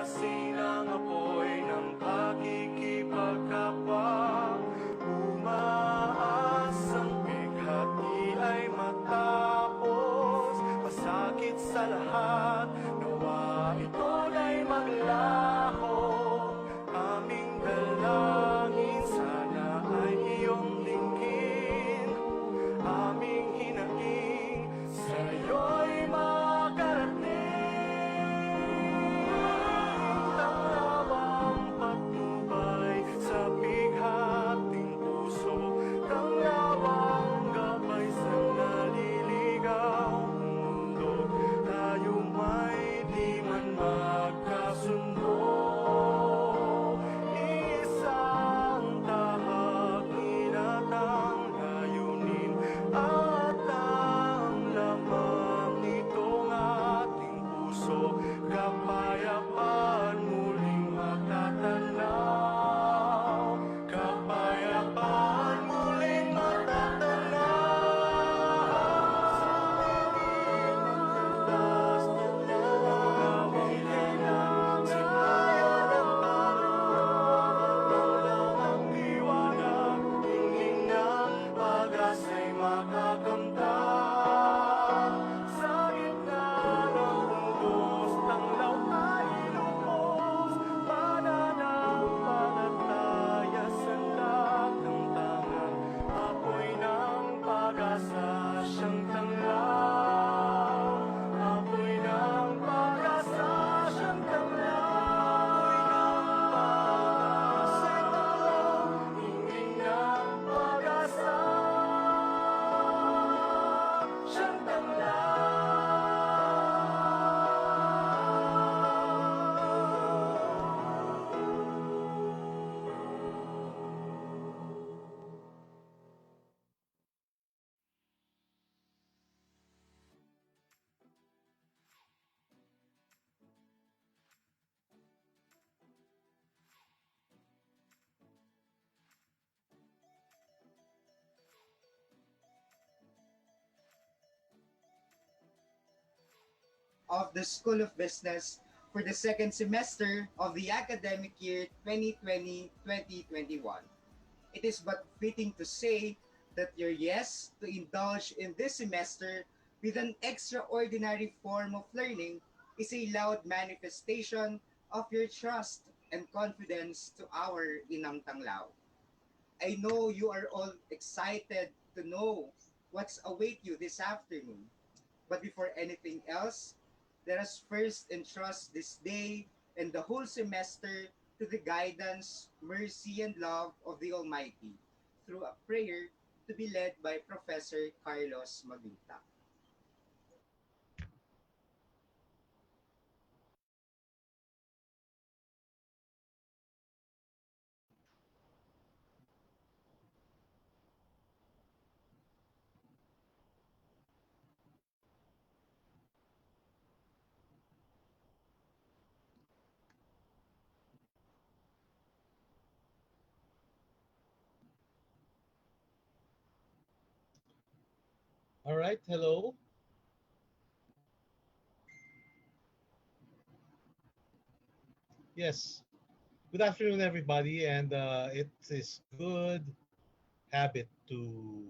asin ang apoy ng pakikipagkapwa. Umaas ang bighati ay matapos, masakit sa lahat, nawa ito ay maglaho. Aming dalangin sana ay iyong dinggin, aming hinaing sa'yo'y makarating. Tanglawang patnubay sa bighating puso, tanglawang gabay sa naliligaw mundo. Tayo may di man magkasundo, isang tahak nilatang layunin at ang lamang nitong ating puso. Kapayapaan muling matatanaw, kapayapaan muling matatanaw. Sa dilim ng landas, nilalang sinayan ang lang ang liwanag, tingin ng pag-asa'y makakamtan. Sa gitna ng ugos, tanglaw ay lubos, pananampalataya sa katantangan, apoy ng pag-asa siyang tanglaw, apoy ng pag-asa siyang tanglaw, hingin ng pag-asa siyang tanglaw. of the School of Business for the second semester of the academic year 2020-2021. It is but fitting to say that your yes to indulge in this semester with an extraordinary form of learning is a loud manifestation of your trust and confidence to our Inang Tanglao. I know you are all excited to know what's await you this afternoon. But before anything else, let us first entrust this day and the whole semester to the guidance, mercy, and love of the Almighty through a prayer to be led by Professor Carlos Magunta. All right, hello. Yes, good afternoon, everybody. And it is good habit to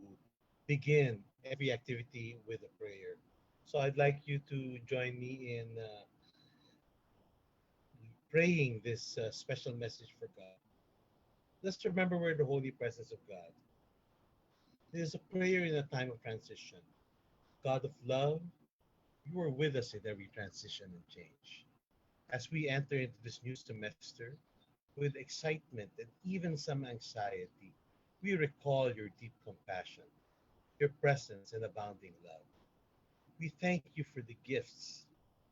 begin every activity with a prayer. So I'd like you to join me in praying this special message for God. Let's remember we're in the holy presence of God. It is a prayer in a time of transition. God of love, you are with us in every transition and change. As we enter into this new semester with excitement and even some anxiety, we recall your deep compassion, your presence, and abounding love. We thank you for the gifts,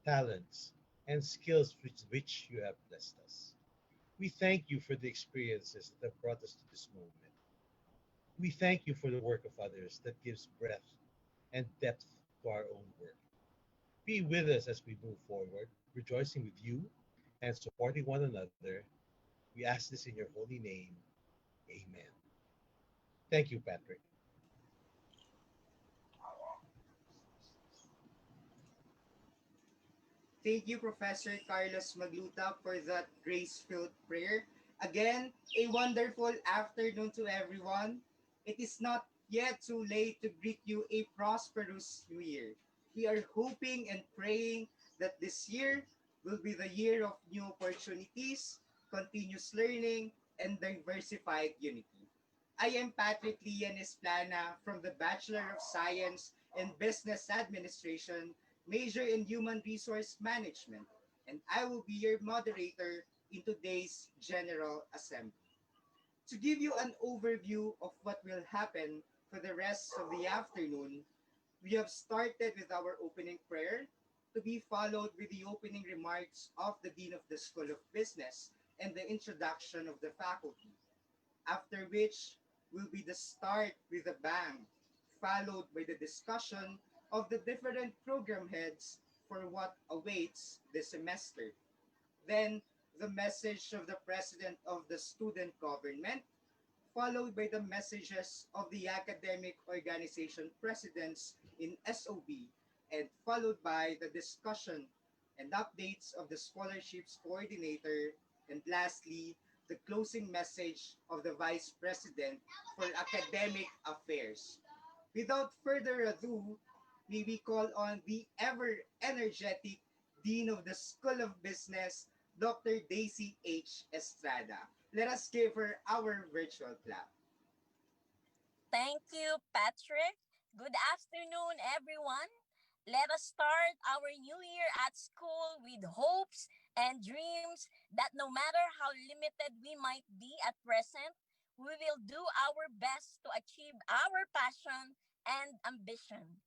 talents, and skills with which you have blessed us. We thank you for the experiences that have brought us to this moment. We thank you for the work of others that gives breadth and depth to our own work. Be with us as we move forward, rejoicing with you and supporting one another. We ask this in your holy name. Amen. Thank you, Patrick. thank you, Professor Carlos Magluta, for that grace-filled prayer. Again, a wonderful afternoon to everyone. It is not yet too late to greet you a prosperous new year. We are hoping and praying that this year will be the year of new opportunities, continuous learning, and diversified unity. I am Patrick Lian Esplana from the Bachelor of Science in Business Administration, major in Human Resource Management, and I will be your moderator in today's General Assembly. To give you an overview of what will happen for the rest of the afternoon, we have started with our opening prayer, to be followed with the opening remarks of the Dean of the School of Business and the introduction of the faculty, after which will be the start with a bang, followed by the discussion of the different program heads for what awaits this semester. Then, the message of the President of the Student Government, followed by the messages of the academic organization presidents in SOB, and followed by the discussion and updates of the scholarships coordinator, and lastly, the closing message of the Vice President for Academic Affairs. Without further ado, may we call on the ever energetic Dean of the School of Business, Dr. Daisy H. Estrada. Let us give her our virtual clap. Thank you, Patrick. Good afternoon, everyone. Let us start our new year at school with hopes and dreams that no matter how limited we might be at present, we will do our best to achieve our passion and ambition.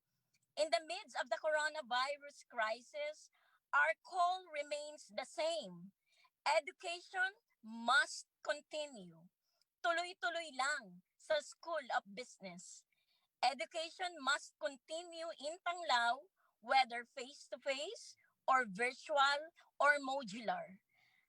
In the midst of the coronavirus crisis, our call remains the same. Education must continue. Tuloy-tuloy lang sa School of Business. Education must continue in Panglao, whether face-to-face or virtual or modular.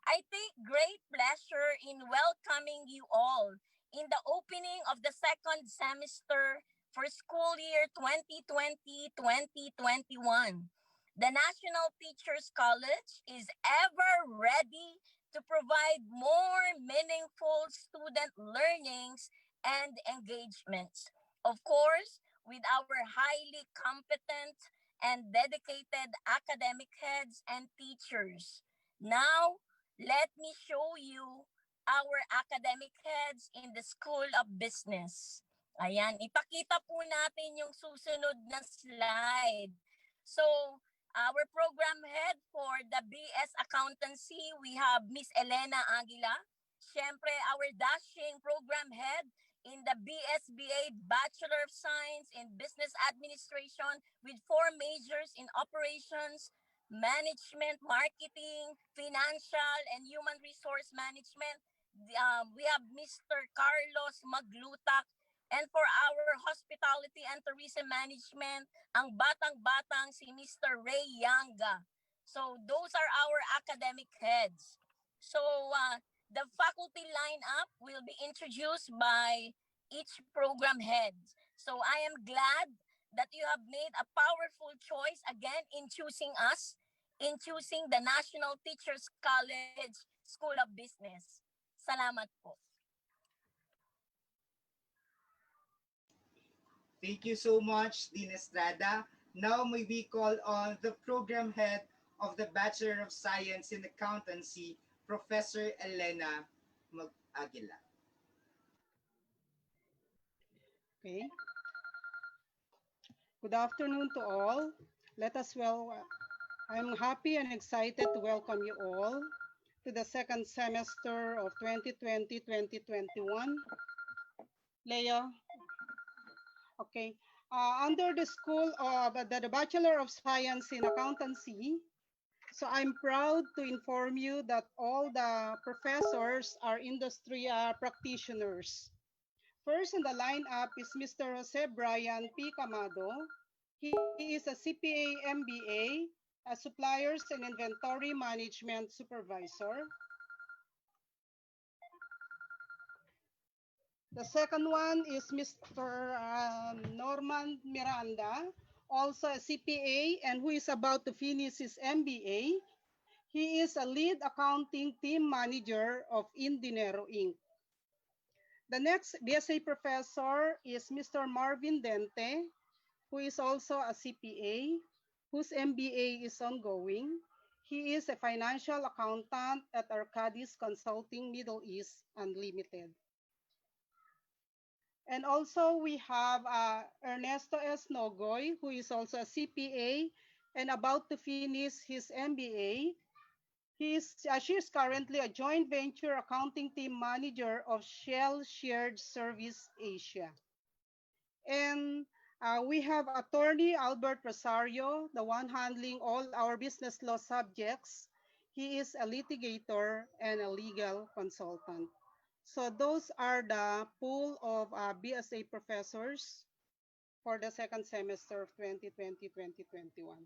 I take great pleasure in welcoming you all in the opening of the second semester for school year 2020-2021. The National Teachers College is ever ready to provide more meaningful student learnings and engagements. Of course, with our highly competent and dedicated academic heads and teachers. Now, let me show you our academic heads in the School of Business. Ayan, ipakita po natin yung susunod na slide. So, our program head for the BS Accountancy, we have Miss Elena Aguila. Siyempre, our dashing program head in the BSBA Bachelor of Science in Business Administration with four majors in operations, management, marketing, financial, and human resource management. We have Mr. Carlos Maglutak. And for our hospitality and tourism management, ang batang-batang si Mr. Ray Yanga. So those are our academic heads. So the faculty lineup will be introduced by each program head. So I am glad that you have made a powerful choice again in choosing us, in choosing the National Teachers College School of Business. Salamat po. Thank you so much, Dean Estrada. Now may we call on the program head of the Bachelor of Science in Accountancy, Professor Elena Aguila. Okay. Good afternoon to all. Let us I'm happy and excited to welcome you all to the second semester of 2020-2021. Leah. Okay. Under the school of the Bachelor of Science in Accountancy, so I'm proud to inform you that all the professors are industry practitioners. First in the lineup is Mr. Jose Brian P. Camado. He is a CPA MBA, a Suppliers and Inventory Management Supervisor. The second one is Mr. Norman Miranda, also a CPA, and who is about to finish his MBA. He is a lead accounting team manager of Indinero Inc. The next BSA professor is Mr. Marvin Dente, who is also a CPA, whose MBA is ongoing. He is a financial accountant at Arcadis Consulting Middle East Unlimited. And also we have Ernesto S. Nogoy, who is also a CPA and about to finish his MBA. She is currently a joint venture accounting team manager of Shell Shared Service Asia. And we have attorney Albert Rosario, the one handling all our business law subjects. He is a litigator and a legal consultant. So those are the pool of BSA professors for the second semester of 2020-2021.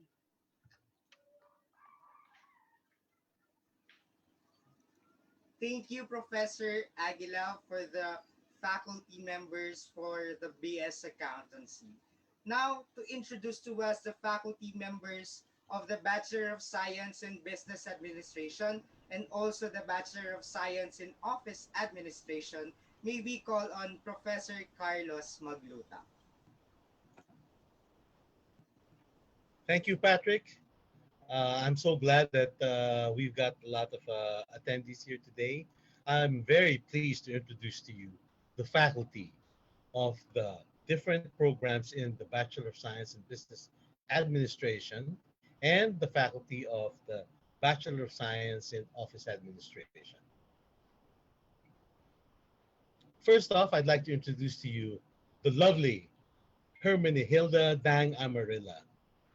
Thank you, Professor Aguila, for the faculty members for the BS Accountancy. Now, to introduce to us the faculty members of the Bachelor of Science in Business Administration and also the Bachelor of Science in Office Administration, may we call on Professor Carlos Magluta. Thank you, Patrick. I'm so glad that we've got a lot of attendees here today. I'm very pleased to introduce to you the faculty of the different programs in the Bachelor of Science in Business Administration and the faculty of the Bachelor of Science in Office Administration. First off, I'd like to introduce to you the lovely Hermenegilda Dang Amarilla,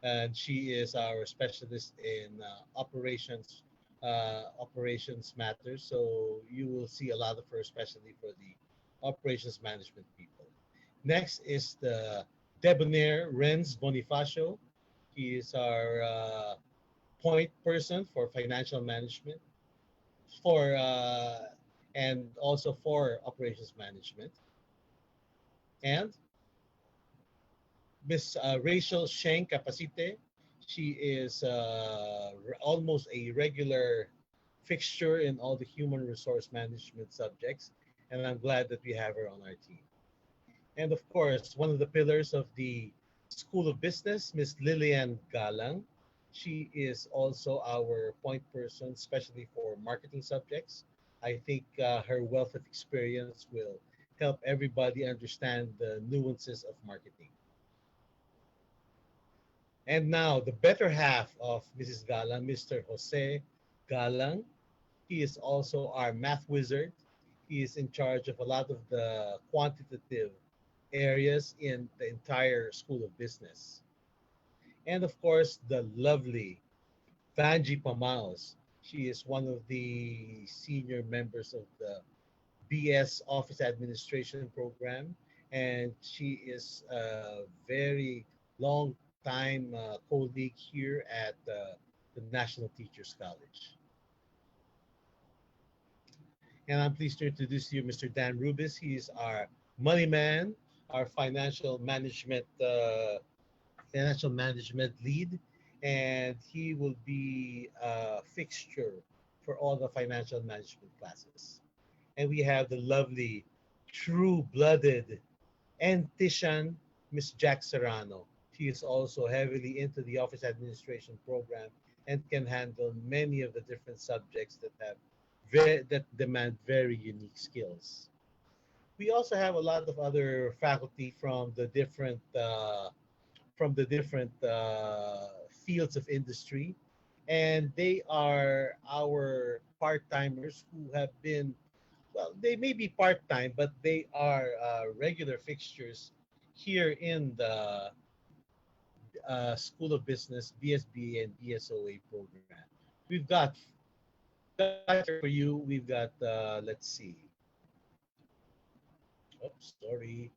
and she is our specialist in operations matters. So you will see a lot of her, especially for the operations management people. Next is the debonair Renz Bonifacio. He is our point person for financial management, for and also for operations management. And Miss Rachel Sheng Capacite. She is almost a regular fixture in all the human resource management subjects, and I'm glad that we have her on our team. And of course, one of the pillars of the School of Business, Miss Lillian Galang. She is also our point person, especially for marketing subjects. I think her wealth of experience will help everybody understand the nuances of marketing. And now, the better half of Mrs. Galang, Mr. Jose Galang. He is also our math wizard. He is in charge of a lot of the quantitative areas in the entire School of Business. And of course, the lovely Vanji Pamaos. She is one of the senior members of the BS Office Administration program, and she is a very long time colleague here at the National Teachers College. And I'm pleased to introduce to you Mr. Dan Rubis. He is our money man, our financial management lead, and he will be a fixture for all the financial management classes. And we have the lovely, true-blooded Tishan, Miss Jack Serrano. She is also heavily into the office administration program and can handle many of the different subjects that demand very unique skills. We also have a lot of other faculty from the different fields of industry, and they are our part-timers who have been, well, they may be part-time, but they are regular fixtures here in the School of Business, BSBA and BSOA program. We've got here for you. We've got let's see. Oops, sorry.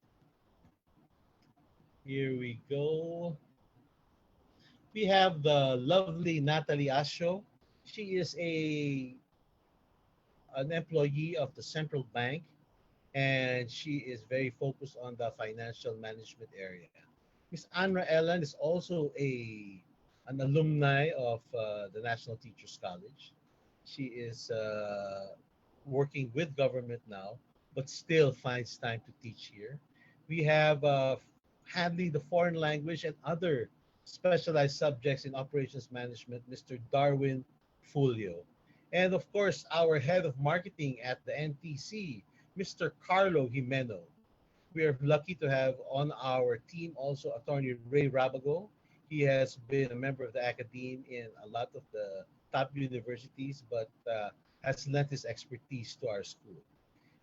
Here we go. We have the lovely Natalie Asho. She is an employee of the central bank, and she is very focused on the financial management area. Miss Anra Ellen is also an alumni of the National Teachers College. She is working with government now, but still finds time to teach here. We have handling the foreign language and other specialized subjects in operations management, Mr. Darwin Fulio. And of course, our head of marketing at the NTC, Mr. Carlo Jimeno. We are lucky to have on our team also Attorney Ray Rabago. He has been a member of the academe in a lot of the top universities, but has lent his expertise to our school.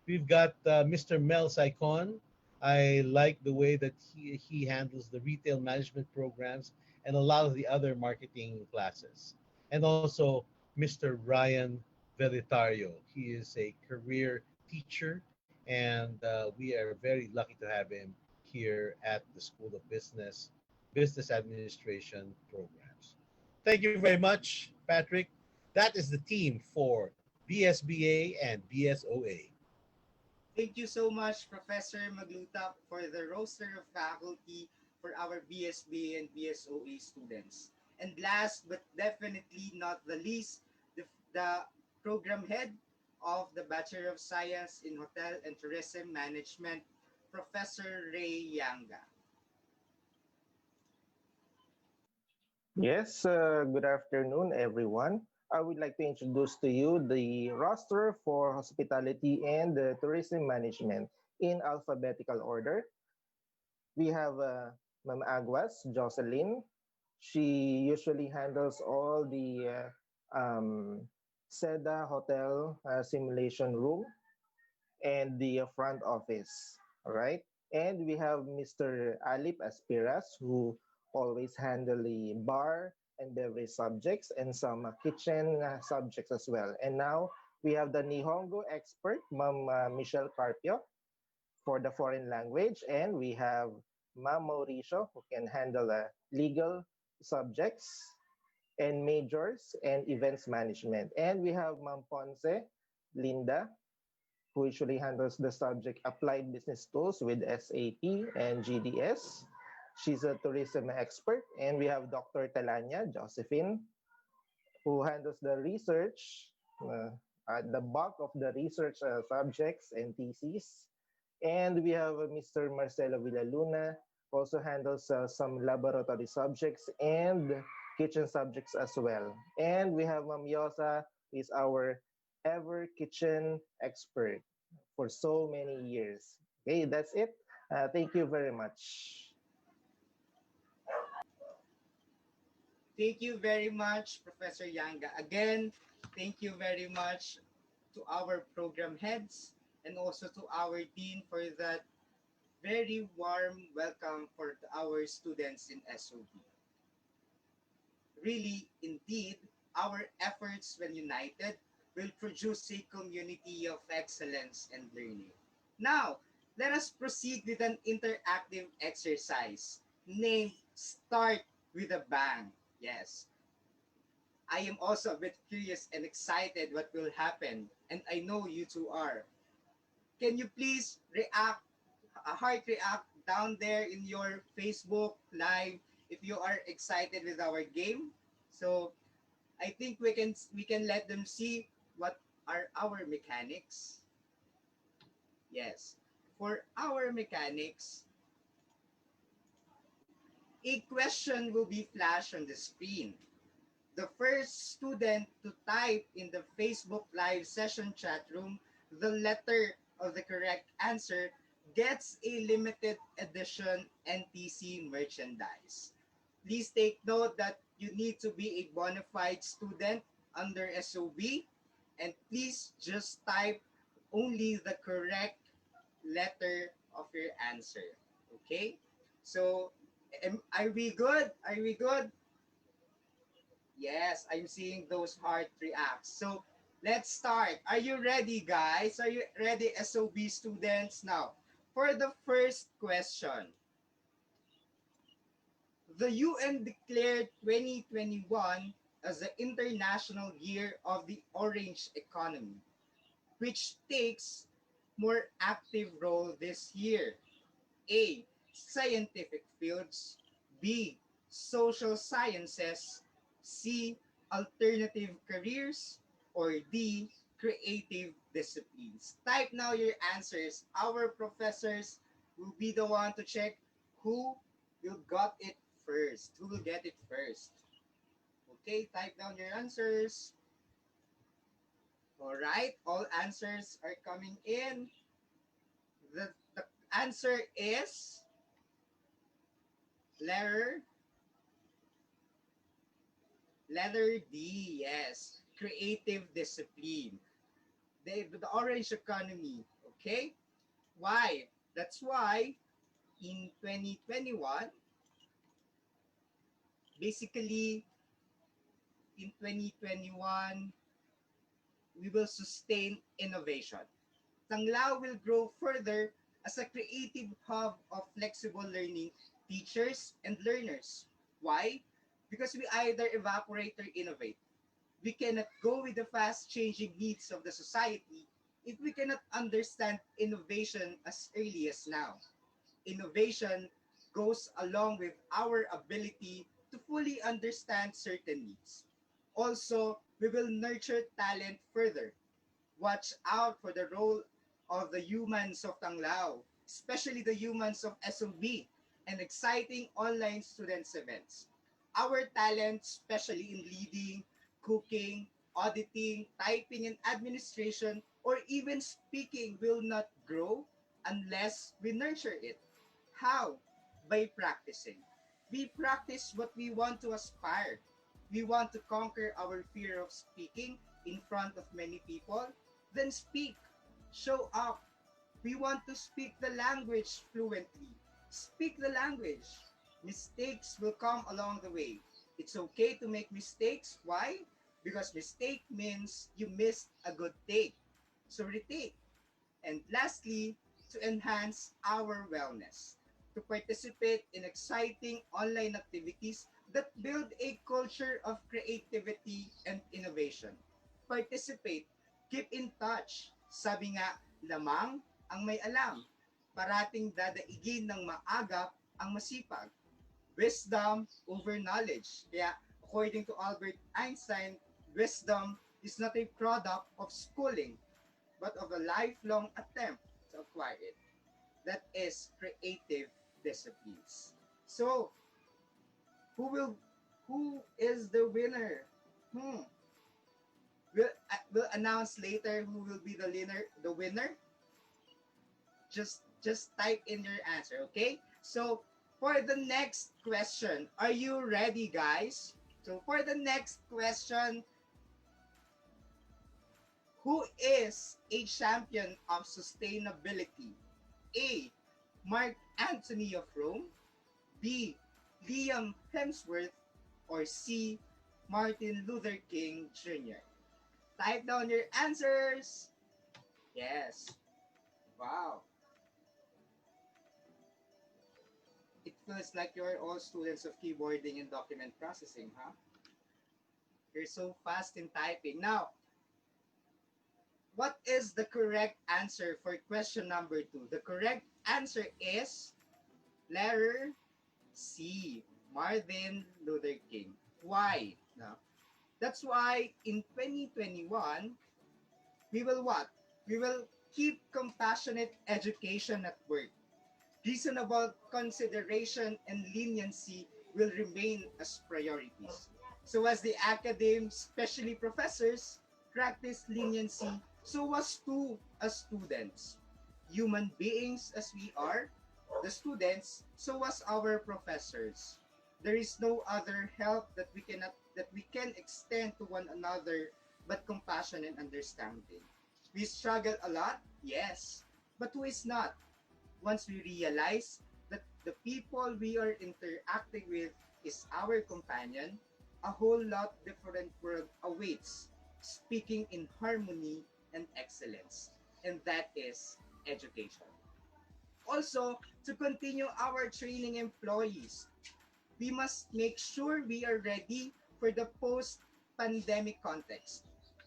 We've got Mr. Mel Saicon. I like the way that he handles the retail management programs and a lot of the other marketing classes. And also Mr. Ryan Velitario. He is a career teacher, and we are very lucky to have him here at the School of Business Administration programs. Thank you very much, Patrick. That is the team for BSBA and BSOA. Thank you so much, Professor Magluta, for the roster of faculty for our BSB and BSOA students. And last but definitely not the least, the program head of the Bachelor of Science in Hotel and Tourism Management, Professor Ray Yanga. Yes, good afternoon, everyone. I would like to introduce to you the roster for hospitality and tourism management in alphabetical order. We have Ma'am Aguas, Jocelyn. She usually handles all the SEDA hotel simulation room and the front office. All right. And we have Mr. Alip Aspiras, who always handle the bar and beverage subjects and some kitchen subjects as well. And now we have the Nihongo expert, Ma'am Michelle Carpio, for the foreign language. And we have Ma'am Mauricio, who can handle legal subjects and majors and events management. And we have Ma'am Ponce, Linda, who usually handles the subject applied business tools with SAP and GDS. She's a tourism expert. And we have Dr. Telania Josephine, who handles the research, the bulk of the research subjects and theses. And we have Mr. Marcelo Villaluna, also handles some laboratory subjects and kitchen subjects as well. And we have Ma'am Yosa, who is our ever kitchen expert for so many years. Okay, that's it. Thank you very much. Thank you very much, Professor Yanga. Again, thank you very much to our program heads and also to our dean for that very warm welcome for our students in SOB. Really, indeed, our efforts when united will produce a community of excellence and learning. Now, let us proceed with an interactive exercise named Start with a Bang. Yes, I am also a bit curious and excited what will happen, and I know you two are. Can you please react, a heart react down there in your Facebook live if you are excited with our game? So I think we can let them see what are our mechanics. Yes. For our mechanics, a question will be flashed on the screen. The first student to type in the Facebook Live session chat room the letter of the correct answer gets a limited edition NTC merchandise. Please take note that you need to be a bona fide student under SOB, and please just type only the correct letter of your answer. Okay? So, are we good? Are we good? Yes, I'm seeing those heart reacts. So let's start. Are you ready, guys? Are you ready, SOB students? Now, for the first question, the UN declared 2021 as the International Year of the Orange Economy, which takes more active role this year. A. Scientific fields, B. Social sciences, C. Alternative careers, or D. Creative disciplines. Type now your answers. Our professors will be the one to check who will got it first. Who will get it first? Okay, type down your answers. All right, all answers are coming in. The answer is letter letter D. Yes, creative discipline. The orange economy. Okay, why? That's why in 2021, basically in 2021, we will sustain innovation. Tanglao will grow further as a creative hub of flexible learning teachers and learners. Why? Because we either evaporate or innovate. We cannot go with the fast changing needs of the society if we cannot understand innovation as early as now. Innovation goes along with our ability to fully understand certain needs. Also, we will nurture talent further. Watch out for the role of the humans of Tanglao, especially the humans of SOB and exciting online students events. Our talents, especially in leading, cooking, auditing, typing, and administration, or even speaking, will not grow unless we nurture it. How? By practicing. We practice what we want to aspire. We want to conquer our fear of speaking in front of many people. Then speak. Show up. We want to speak the language fluently. Speak the language. Mistakes will come along the way. It's okay to make mistakes. Why? Because mistake means you missed a good take. So retake. And lastly, to enhance our wellness, to participate in exciting online activities that build a culture of creativity and innovation. Participate, keep in touch. Sabi nga, lamang ang may alam. Parating dadaigin ng maagap ang masipag. Wisdom over knowledge. Kaya, according to Albert Einstein, wisdom is not a product of schooling, but of a lifelong attempt to acquire it. That is creative disciplines. So, who will who is the winner? Hmm. We'll announce later who will be the winner. Just type in your answer, okay? So, for the next question, are you ready, guys? So, for the next question, who is a champion of sustainability? A. Mark Antony of Rome, B. Liam Hemsworth, or C. Martin Luther King Jr.? Type down your answers. Yes. Wow. It feels like you're all students of keyboarding and document processing, huh? You're so fast in typing. Now, what is the correct answer for question number two? The correct answer is letter C. Martin Luther King. Why? No. That's why in 2021, we will what? We will keep compassionate education at work. Reasonable consideration and leniency will remain as priorities. So as the academics, especially professors, practice leniency, so as too as students. Human beings as we are, the students, so as our professors. There is no other help that we can extend to one another but compassion and understanding. We struggle a lot, yes, but who is not? Once we realize that the people we are interacting with is our companion, a whole lot different world awaits, speaking in harmony and excellence. And that is education. Also, to continue our training employees, we must make sure we are ready for the post pandemic context.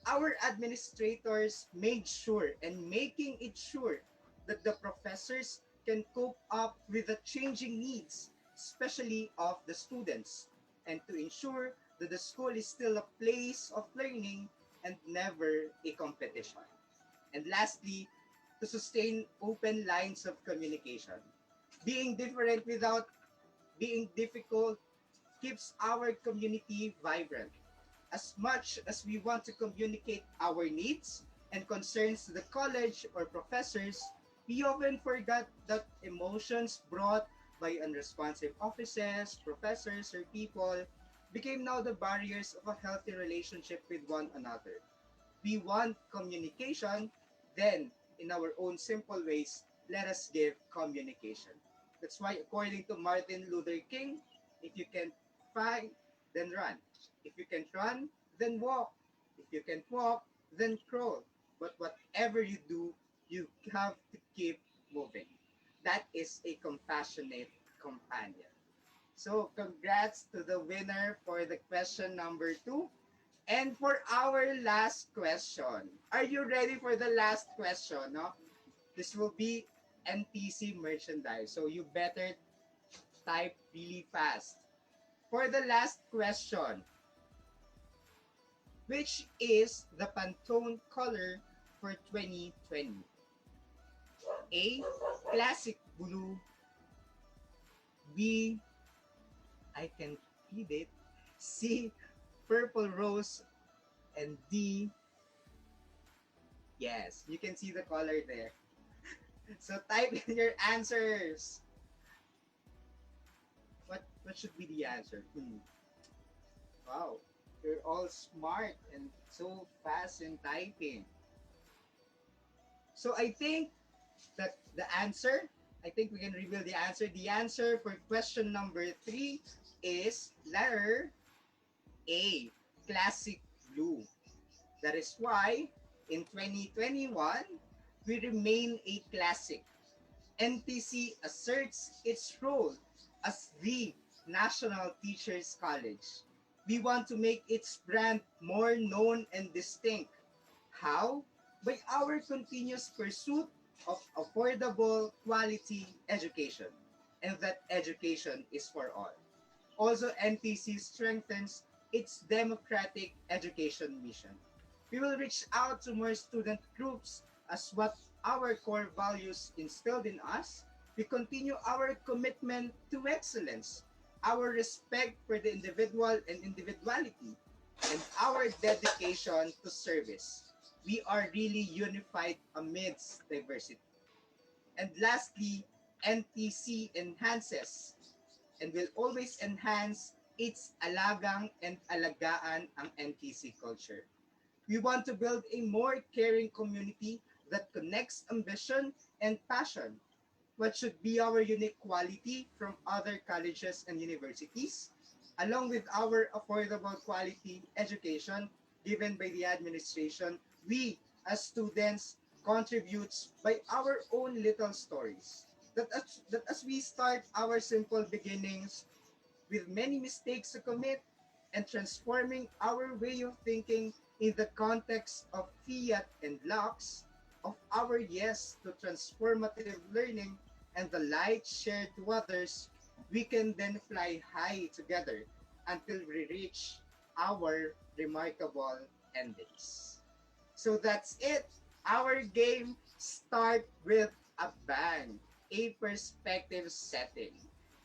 Our administrators made sure and making it sure that the professors can cope up with the changing needs, especially of the students, and to ensure that the school is still a place of learning and never a competition. And lastly, to sustain open lines of communication. Being different without being difficult keeps our community vibrant. As much as we want to communicate our needs and concerns to the college or professors, we often forget that emotions brought by unresponsive offices, professors, or people became now the barriers of a healthy relationship with one another. We want communication, then, in our own simple ways, let us give communication. That's why, according to Martin Luther King, if you can fight, then run. If you can't run, then walk. If you can't walk, then crawl. But whatever you do, you have to keep moving. That is a compassionate companion. So, congrats to the winner for the question number two. And for our last question, are you ready for the last question? No? This will be NTC merchandise. So you better type really fast. For the last question, which is the Pantone color for 2020? A. Classic blue. B. I can read it. C. Purple rose. And D. Yes, you can see the color there. So type in your answers. What should be the answer? Wow, you're all smart and so fast in typing. So I think that the answer, I think we can reveal the answer. The answer for question number three is letter A, classic blue. That is why in 2021 we remain a classic. NTC asserts its role as the National Teachers College. We want to make its brand more known and distinct. How? By our continuous pursuit of affordable, quality education. And that education is for all. Also, NTC strengthens its democratic education mission. We will reach out to more student groups as what our core values instilled in us. We continue our commitment to excellence, our respect for the individual and individuality, and our dedication to service. We are really unified amidst diversity. And lastly, NTC enhances and will always enhance its alagang and alagaan ang NTC culture. We want to build a more caring community that connects ambition and passion. What should be our unique quality from other colleges and universities, along with our affordable quality education given by the administration, we as students contributes by our own little stories. That as we start our simple beginnings with many mistakes to commit and transforming our way of thinking in the context of fiat and lux, of our yes to transformative learning and the light shared to others, we can then fly high together until we reach our remarkable endings. So that's it. Our game start with a bang, a perspective setting.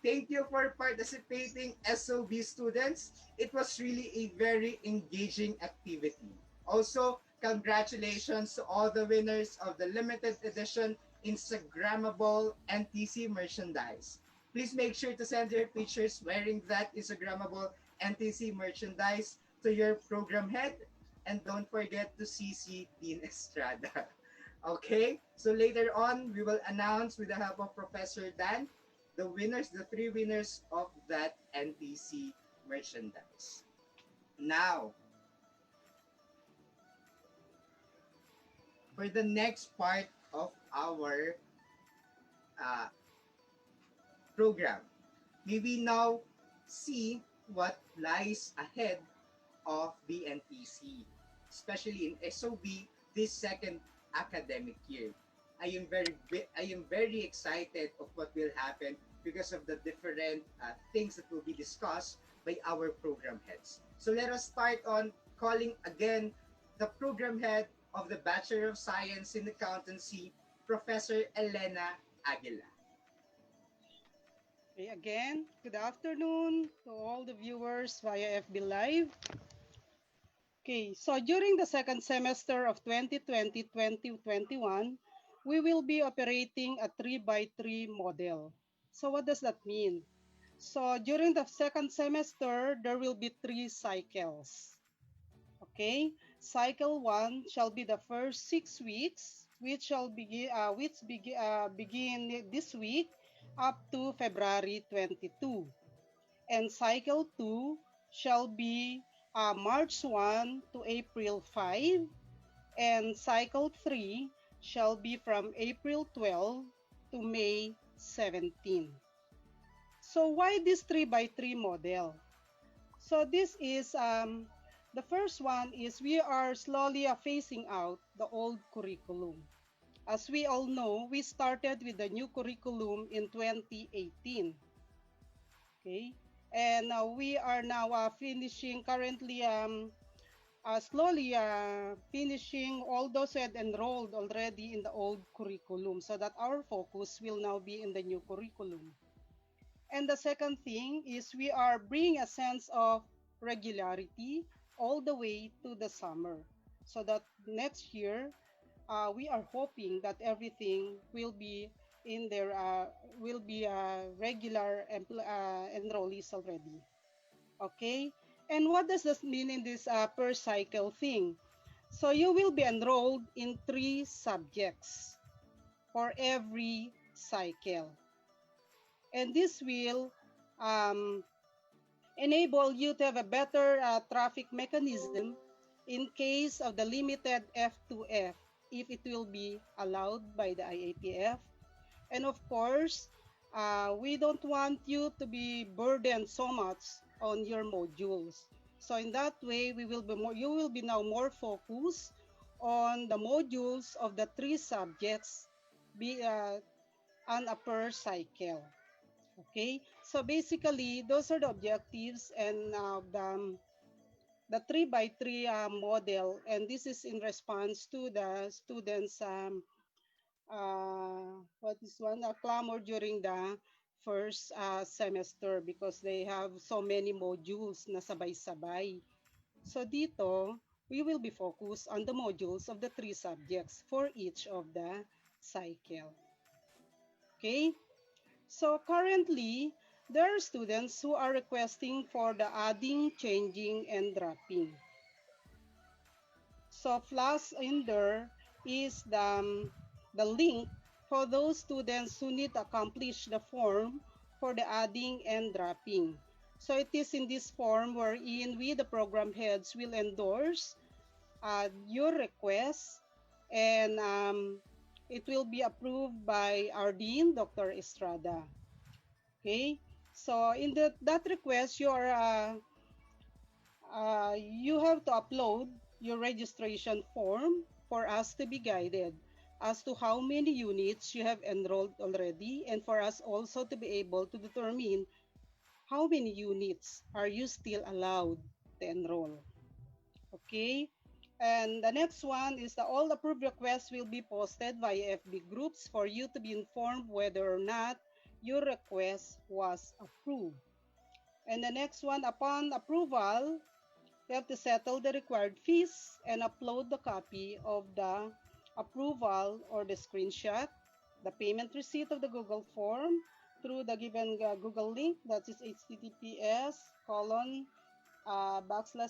Thank you for participating, SOB students. It was really a very engaging activity. Also, congratulations to all the winners of the limited edition Instagrammable NTC merchandise. Please make sure to send your pictures wearing that Instagrammable NTC merchandise to your program head, and don't forget to CC Dean Estrada. Okay, so later on, we will announce with the help of Professor Dan the winners, the three winners of that NTC merchandise. Now, for the next part of our uh, program, we will now see what lies ahead of the NTC, especially in SOB this second academic year. I am very excited of what will happen because of the different things that will be discussed by our program heads. So let us start on calling again the program head of the Bachelor of Science in Accountancy, Professor Elena Aguila. Okay, again, good afternoon to all the viewers via FB Live. Okay, so during the second semester of 2020-2021, we will be operating a 3 by 3 model. So what does that mean? So during the second semester, there will be 3 cycles. Okay, cycle 1 shall be the first 6 weeks, begin this week up to February 22. And cycle 2 shall be March 1 to April 5, and cycle 3 shall be from April 12 to May 17. So why this 3 by 3 model? So this is the first one is we are slowly phasing out the old curriculum. As we all know, we started with the new curriculum in 2018. Okay, and we are now finishing currently slowly finishing all those who had enrolled already in the old curriculum, so that our focus will now be in the new curriculum. And the second thing is we are bringing a sense of regularity all the way to the summer, so that next year we are hoping that everything will be in there, will be regular enrollees already. Okay, and what does this mean in this per cycle thing? So you will be enrolled in 3 subjects for every cycle, and this will um, enable you to have a better traffic mechanism in case of the limited F2F, if it will be allowed by the IATF. And of course, we don't want you to be burdened so much on your modules. So in that way, you will be now more focused on the modules of the 3 subjects be, on a per cycle. Okay, so basically, those are the objectives and the 3 by 3 model, and this is in response to the students' what is one clamor during the first semester because they have so many modules na sabay-sabay. So dito, we will be focused on the modules of the 3 subjects for each of the cycle. Okay? So currently, there are students who are requesting for the adding, changing, and dropping. So plus in there is the link for those students who need to accomplish the form for the adding and dropping. So it is in this form wherein we, the program heads, will endorse your request, and it will be approved by our Dean, Dr. Estrada. Okay, so in that request, you have to upload your registration form for us to be guided as to how many units you have enrolled already, and for us also to be able to determine how many units are you still allowed to enroll. Okay, and the next one is the all approved requests will be posted via FB groups for you to be informed whether or not your request was approved. And the next one, upon approval, you have to settle the required fees and upload the copy of the approval or the screenshot, the payment receipt of the Google form through the given Google link, that is https colon bit.ly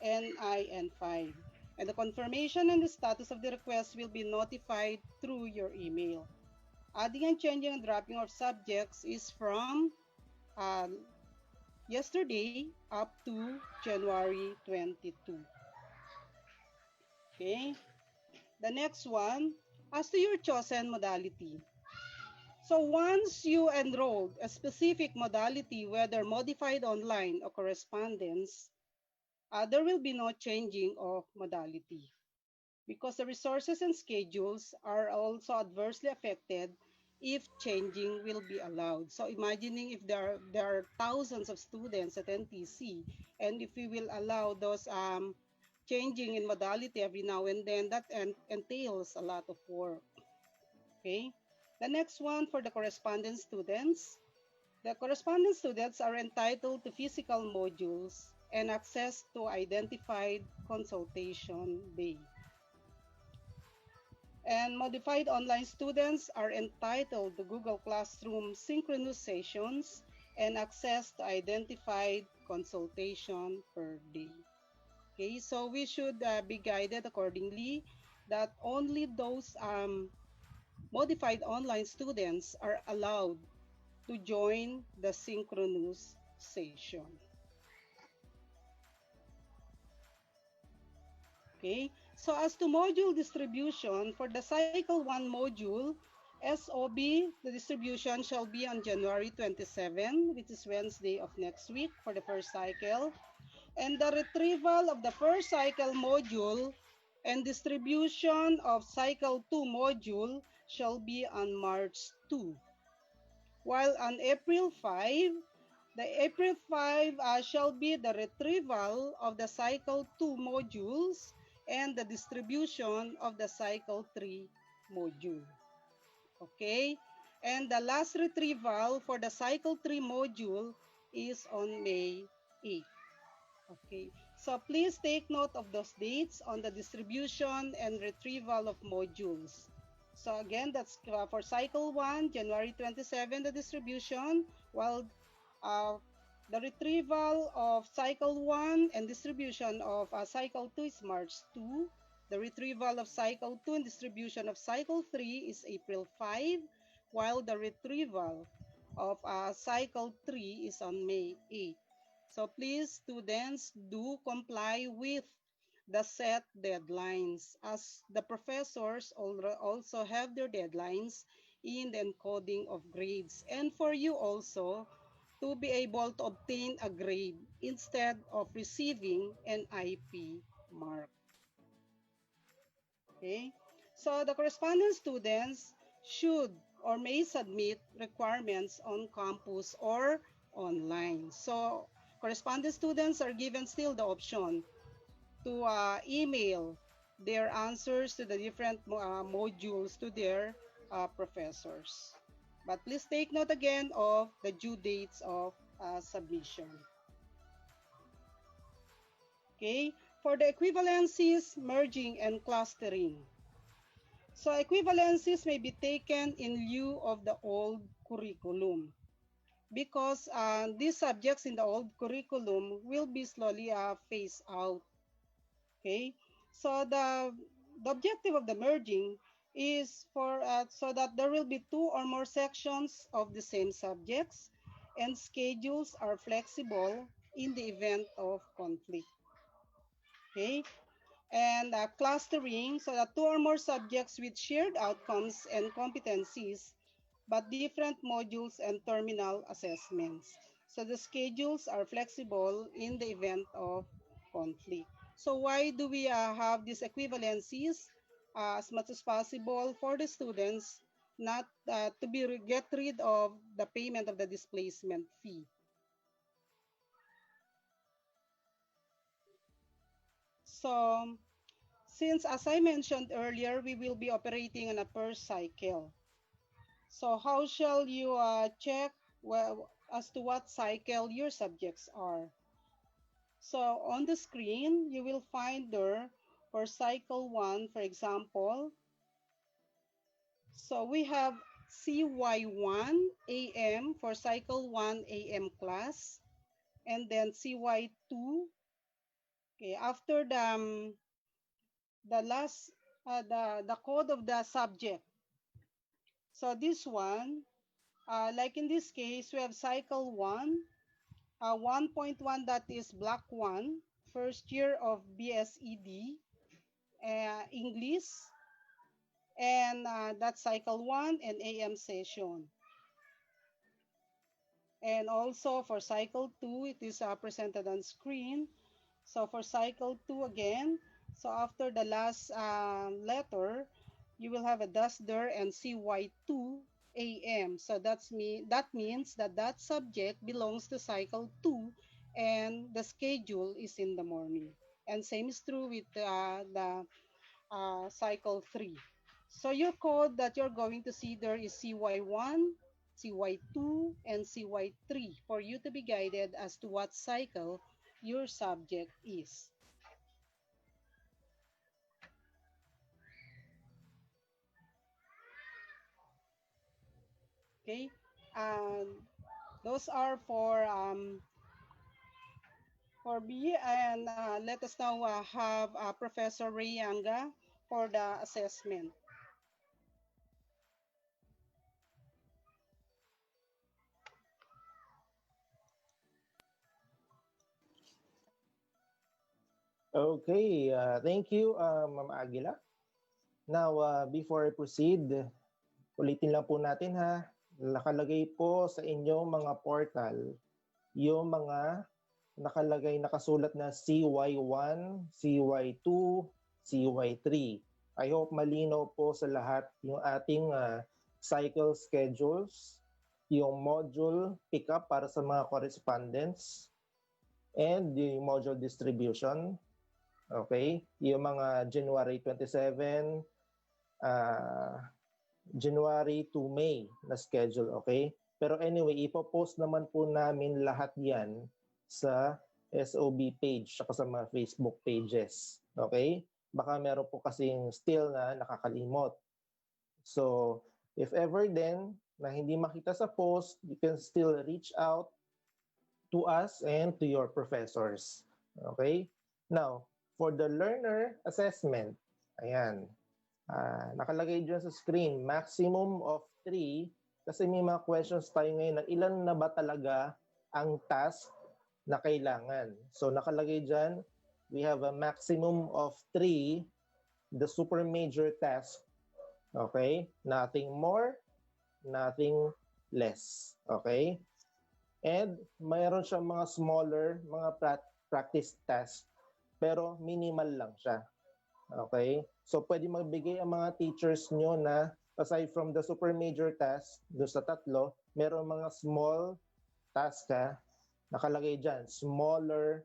/31NIN5. And the confirmation and the status of the request will be notified through your email. Adding and changing and dropping of subjects is from uh, yesterday up to January 22. Okay. The next one, as to your chosen modality. So once you enrolled a specific modality, whether modified online or correspondence, there will be no changing of modality because the resources and schedules are also adversely affected if changing will be allowed. So imagining if there are thousands of students at NTC, and if we will allow those changing in modality every now and then, that entails a lot of work. Okay. The next one for the correspondence students. The correspondence students are entitled to physical modules and access to identified consultation day. And modified online students are entitled to Google Classroom synchronous sessions and access to identified consultation per day. Okay, so we should be guided accordingly that only those modified online students are allowed to join the synchronous session. Okay, so as to module distribution, for the cycle 1 module, SOB, the distribution shall be on January 27, which is Wednesday of next week for the first cycle. And the retrieval of the first cycle module and distribution of cycle 2 module shall be on March 2. While on April 5, the April 5 shall be the retrieval of the cycle 2 modules and the distribution of the cycle 3 module. Okay? And the last retrieval for the cycle 3 module is on May 8. Okay. So please take note of those dates on the distribution and retrieval of modules. So again, that's for cycle 1, January 27, the distribution, while uh, the retrieval of cycle 1 and distribution of cycle 2 is March 2. The retrieval of cycle 2 and distribution of cycle 3 is April 5, while the retrieval of cycle 3 is on May 8. So please, students, do comply with the set deadlines as the professors also have their deadlines in the encoding of grades. And for you also to be able to obtain a grade instead of receiving an IP mark. Okay? So the correspondence students should or may submit requirements on campus or online. So correspondence students are given still the option to email their answers to the different modules to their professors. But please take note again of the due dates of submission. Okay, for the equivalencies, merging, and clustering. So equivalencies may be taken in lieu of the old curriculum because these subjects in the old curriculum will be slowly phased out. Okay, so the objective of the merging is for so that there will be two or more sections of the same subjects and schedules are flexible in the event of conflict. Okay, and clustering so that two or more subjects with shared outcomes and competencies but different modules and terminal assessments. So the schedules are flexible in the event of conflict. So why do we have these equivalencies? As much as possible for the students not to get rid of the payment of the displacement fee. So since as I mentioned earlier, we will be operating on a per cycle. So how shall you check as to what cycle your subjects are? So on the screen, you will find there for cycle 1, for example. So we have CY1 AM for cycle 1 AM class, and then CY2. Okay, after the last the code of the subject. So this one, like in this case, we have cycle 1, 1.1 that is block 1, first year of BSED, English, and that's cycle 1 and AM session. And also for cycle 2, it is presented on screen. So for cycle 2 again, so after the last letter, you will have a thus, there, and CY2 AM. So that means that that subject belongs to cycle 2 and the schedule is in the morning. And same is true with the cycle 3. So your code that you're going to see there is CY1, CY2, and CY3 for you to be guided as to what cycle your subject is. Okay? And those are for me. And let us now have Professor Rayanga for the assessment. Okay, thank you, Ma'am Aguila. Now, before I proceed, ulitin lang po natin ha. Nakalagay po sa inyong mga portal yung mga nakasulat na CY1, CY2, CY3. I hope malinaw po sa lahat yung ating cycle schedules, yung module pickup para sa mga correspondence, and the module distribution. Okay? Yung mga January 27, uh, January to May na schedule, okay? Pero anyway, ipopost naman po namin lahat yan sa SOB page at sa mga Facebook pages, okay? Baka meron po kasing still na nakakalimot. So, if ever then na hindi makita sa post, you can still reach out to us and to your professors. Okay? Now, for the learner assessment, ayan, nakalagay dyan sa screen, maximum of 3, kasi may mga questions tayo ngayon na ilan na ba talaga ang task na kailangan. So nakalagay dyan, we have a maximum of 3, the super major task. Okay? Nothing more, nothing less. Okay? And mayroon siyang mga smaller, mga practice tasks, pero minimal lang siya. Okay? So pwede magbigay ang mga teachers nyo na aside from the super major task, doon sa tatlo, meron mga small task ka, nakalagay dyan, smaller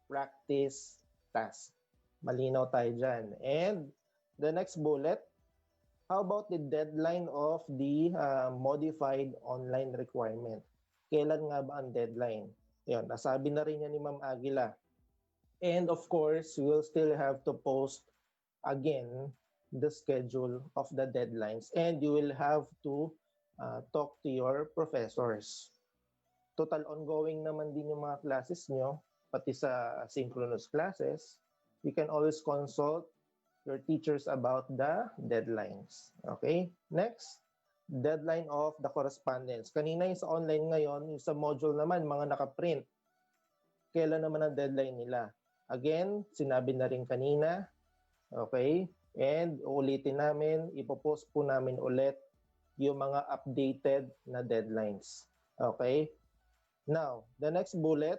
practice task. Malinaw tayo dyan. And the next bullet, how about the deadline of the modified online requirement? Kailan nga ba ang deadline? Yun, nasabi na rin yan ni Ma'am Aguila. And of course, we will still have to post again the schedule of the deadlines, and you will have to talk to your professors. Total ongoing naman din yung mga classes nyo, pati sa synchronous classes. You can always consult your teachers about the deadlines. Okay? Next, deadline of the correspondence. Kanina yung sa online ngayon, yung sa module naman, mga nakaprint. Kailan naman ang deadline nila? Again, sinabi na rin kanina. Okay? And ulitin namin, ipopost po namin ulit yung mga updated na deadlines. Okay? Now, the next bullet,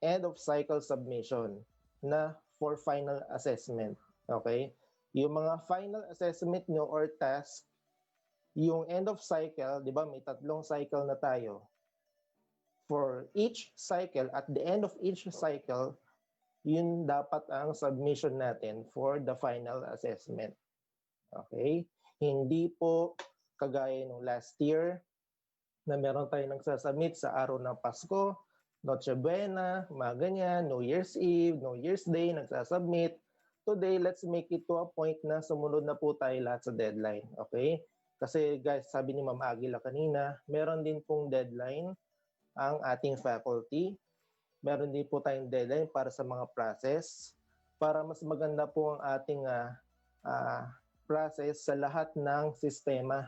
end of cycle submission na for final assessment. Okay? Yung mga final assessment nyo or task, yung end of cycle, di ba may 3 cycle na tayo. For each cycle, at the end of each cycle, yun dapat ang submission natin for the final assessment. Okay? Hindi po kagaya nung last year na meron tayo nagsasubmit sa araw ng Pasko, Noche Buena, mga ganyan, New Year's Eve, New Year's Day, nagsasubmit. Today, let's make it to a point na sumunod na po tayo lahat sa deadline. Okay? Kasi guys, sabi ni Ma'am Aguila kanina, meron din pong deadline ang ating faculty. Meron din po tayong deadline para sa mga process para mas maganda po ang ating process sa lahat ng sistema.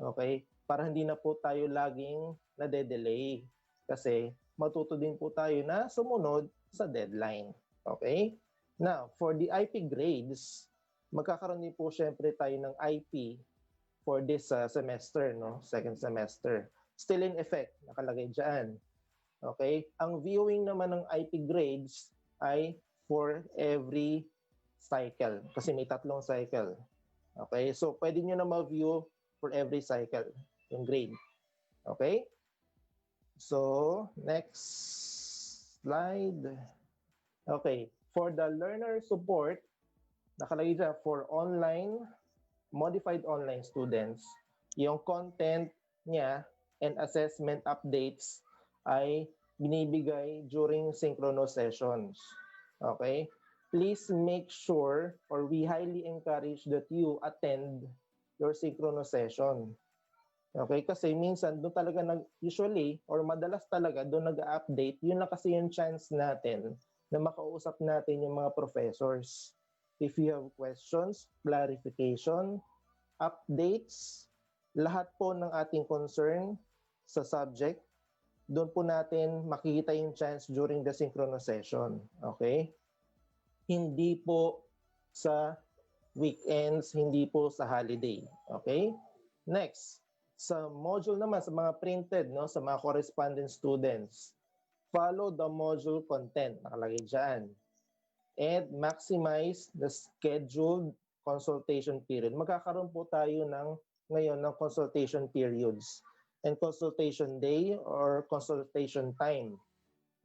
Okay? Para hindi na po tayo laging nade-delay kasi matuto din po tayo na sumunod sa deadline. Okay? Now, for the IP grades, magkakaroon din po syempre tayo ng IP for this semester, no? Second semester. Still in effect, nakalagay dyan. Okay? Ang viewing naman ng IP grades ay for every cycle. Kasi may tatlong cycle. Okay? So, pwede nyo na ma-view for every cycle yung grade. Okay? So, next slide. Okay. For the learner support, nakalagay dyan for online, modified online students, yung content niya and assessment updates ay binibigay during synchronous sessions. Okay? Please make sure or we highly encourage that you attend your synchronous session. Okay? Kasi minsan doon talaga usually or madalas talaga doon nag-update. Yun lang kasi yung chance natin na makausap natin yung mga professors. If you have questions, clarification, updates, lahat po ng ating concern sa subject, doon po natin makikita yung chance during the synchronous session. Okay? Hindi po sa weekends, hindi po sa holiday. Okay? Next, sa module naman, sa mga printed, no, sa mga correspondent students, follow the module content. Nakalagay dyan. And maximize the scheduled consultation period. Magkakaroon po tayo ngayon ng consultation periods and consultation day or consultation time.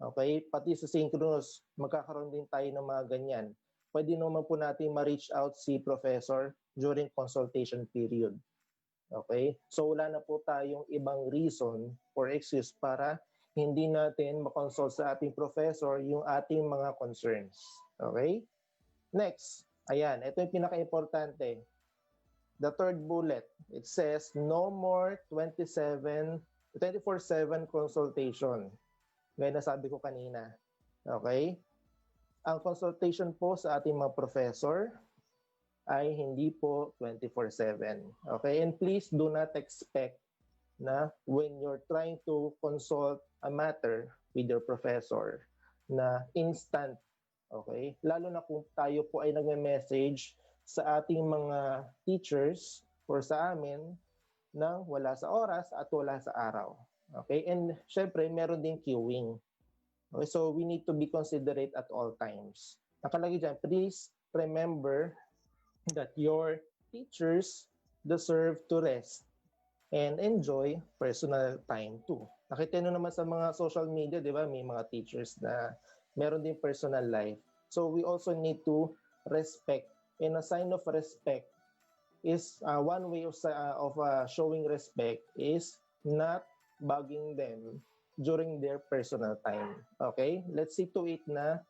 Okay? Pati sa synchronous, magkakaroon din tayo ng mga ganyan. Pwede naman po natin ma-reach out si professor during consultation period. Okay? So wala na po tayong ibang reason or excuse para hindi natin makonsult sa ating professor yung ating mga concerns. Okay? Next. Ayan, ito yung pinaka-importante. The third bullet, it says no more 24/7 consultation. Gaya na sabi ko kanina. Okay? Ang consultation po sa ating mga professor ay hindi po 24/7. Okay? And please do not expect na when you're trying to consult a matter with your professor na instant. Okay? Lalo na kung tayo po ay nagme-message sa ating mga teachers or sa amin nang wala sa oras at wala sa araw. Okay? And syempre, meron din queuing. Okay? So, we need to be considerate at all times. Nakalagay dyan, please remember that your teachers deserve to rest and enjoy personal time too. Nakita nyo naman sa mga social media, di ba? May mga teachers na meron din personal life. So we also need to respect. And a sign of respect is one way of showing respect is not bugging them during their personal time. Okay? Let's see to it na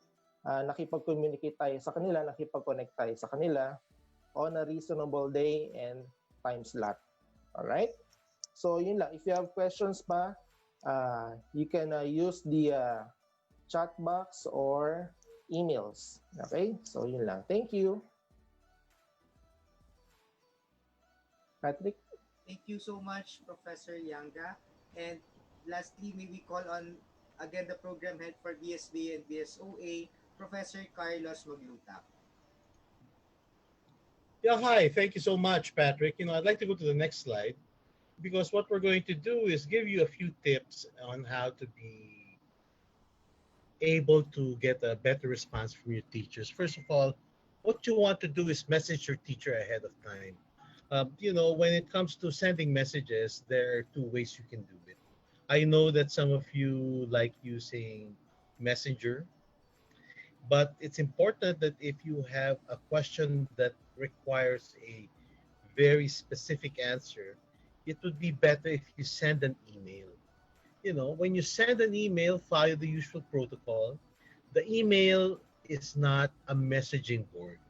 nakipag-communicate tayo sa kanila, nakipag-connect tayo sa kanila on a reasonable day and time slot. Alright? So yun lang. If you have questions pa, you can use the chat box or emails. Okay? So yun lang. Thank you. Patrick? Thank you so much, Professor Yanga. And lastly, may we call on again the program head for BSB and BSOA, Professor Carlos Magluta. Yeah, hi. Thank you so much, Patrick. I'd like to go to the next slide because what we're going to do is give you a few tips on how to be able to get a better response from your teachers. First of all, what you want to do is message your teacher ahead of time. When it comes to sending messages, there are two ways you can do it. I know that some of you like using Messenger, but it's important that if you have a question that requires a very specific answer, it would be better if you send an email. When you send an email, follow the usual protocol. The email is not a messaging board.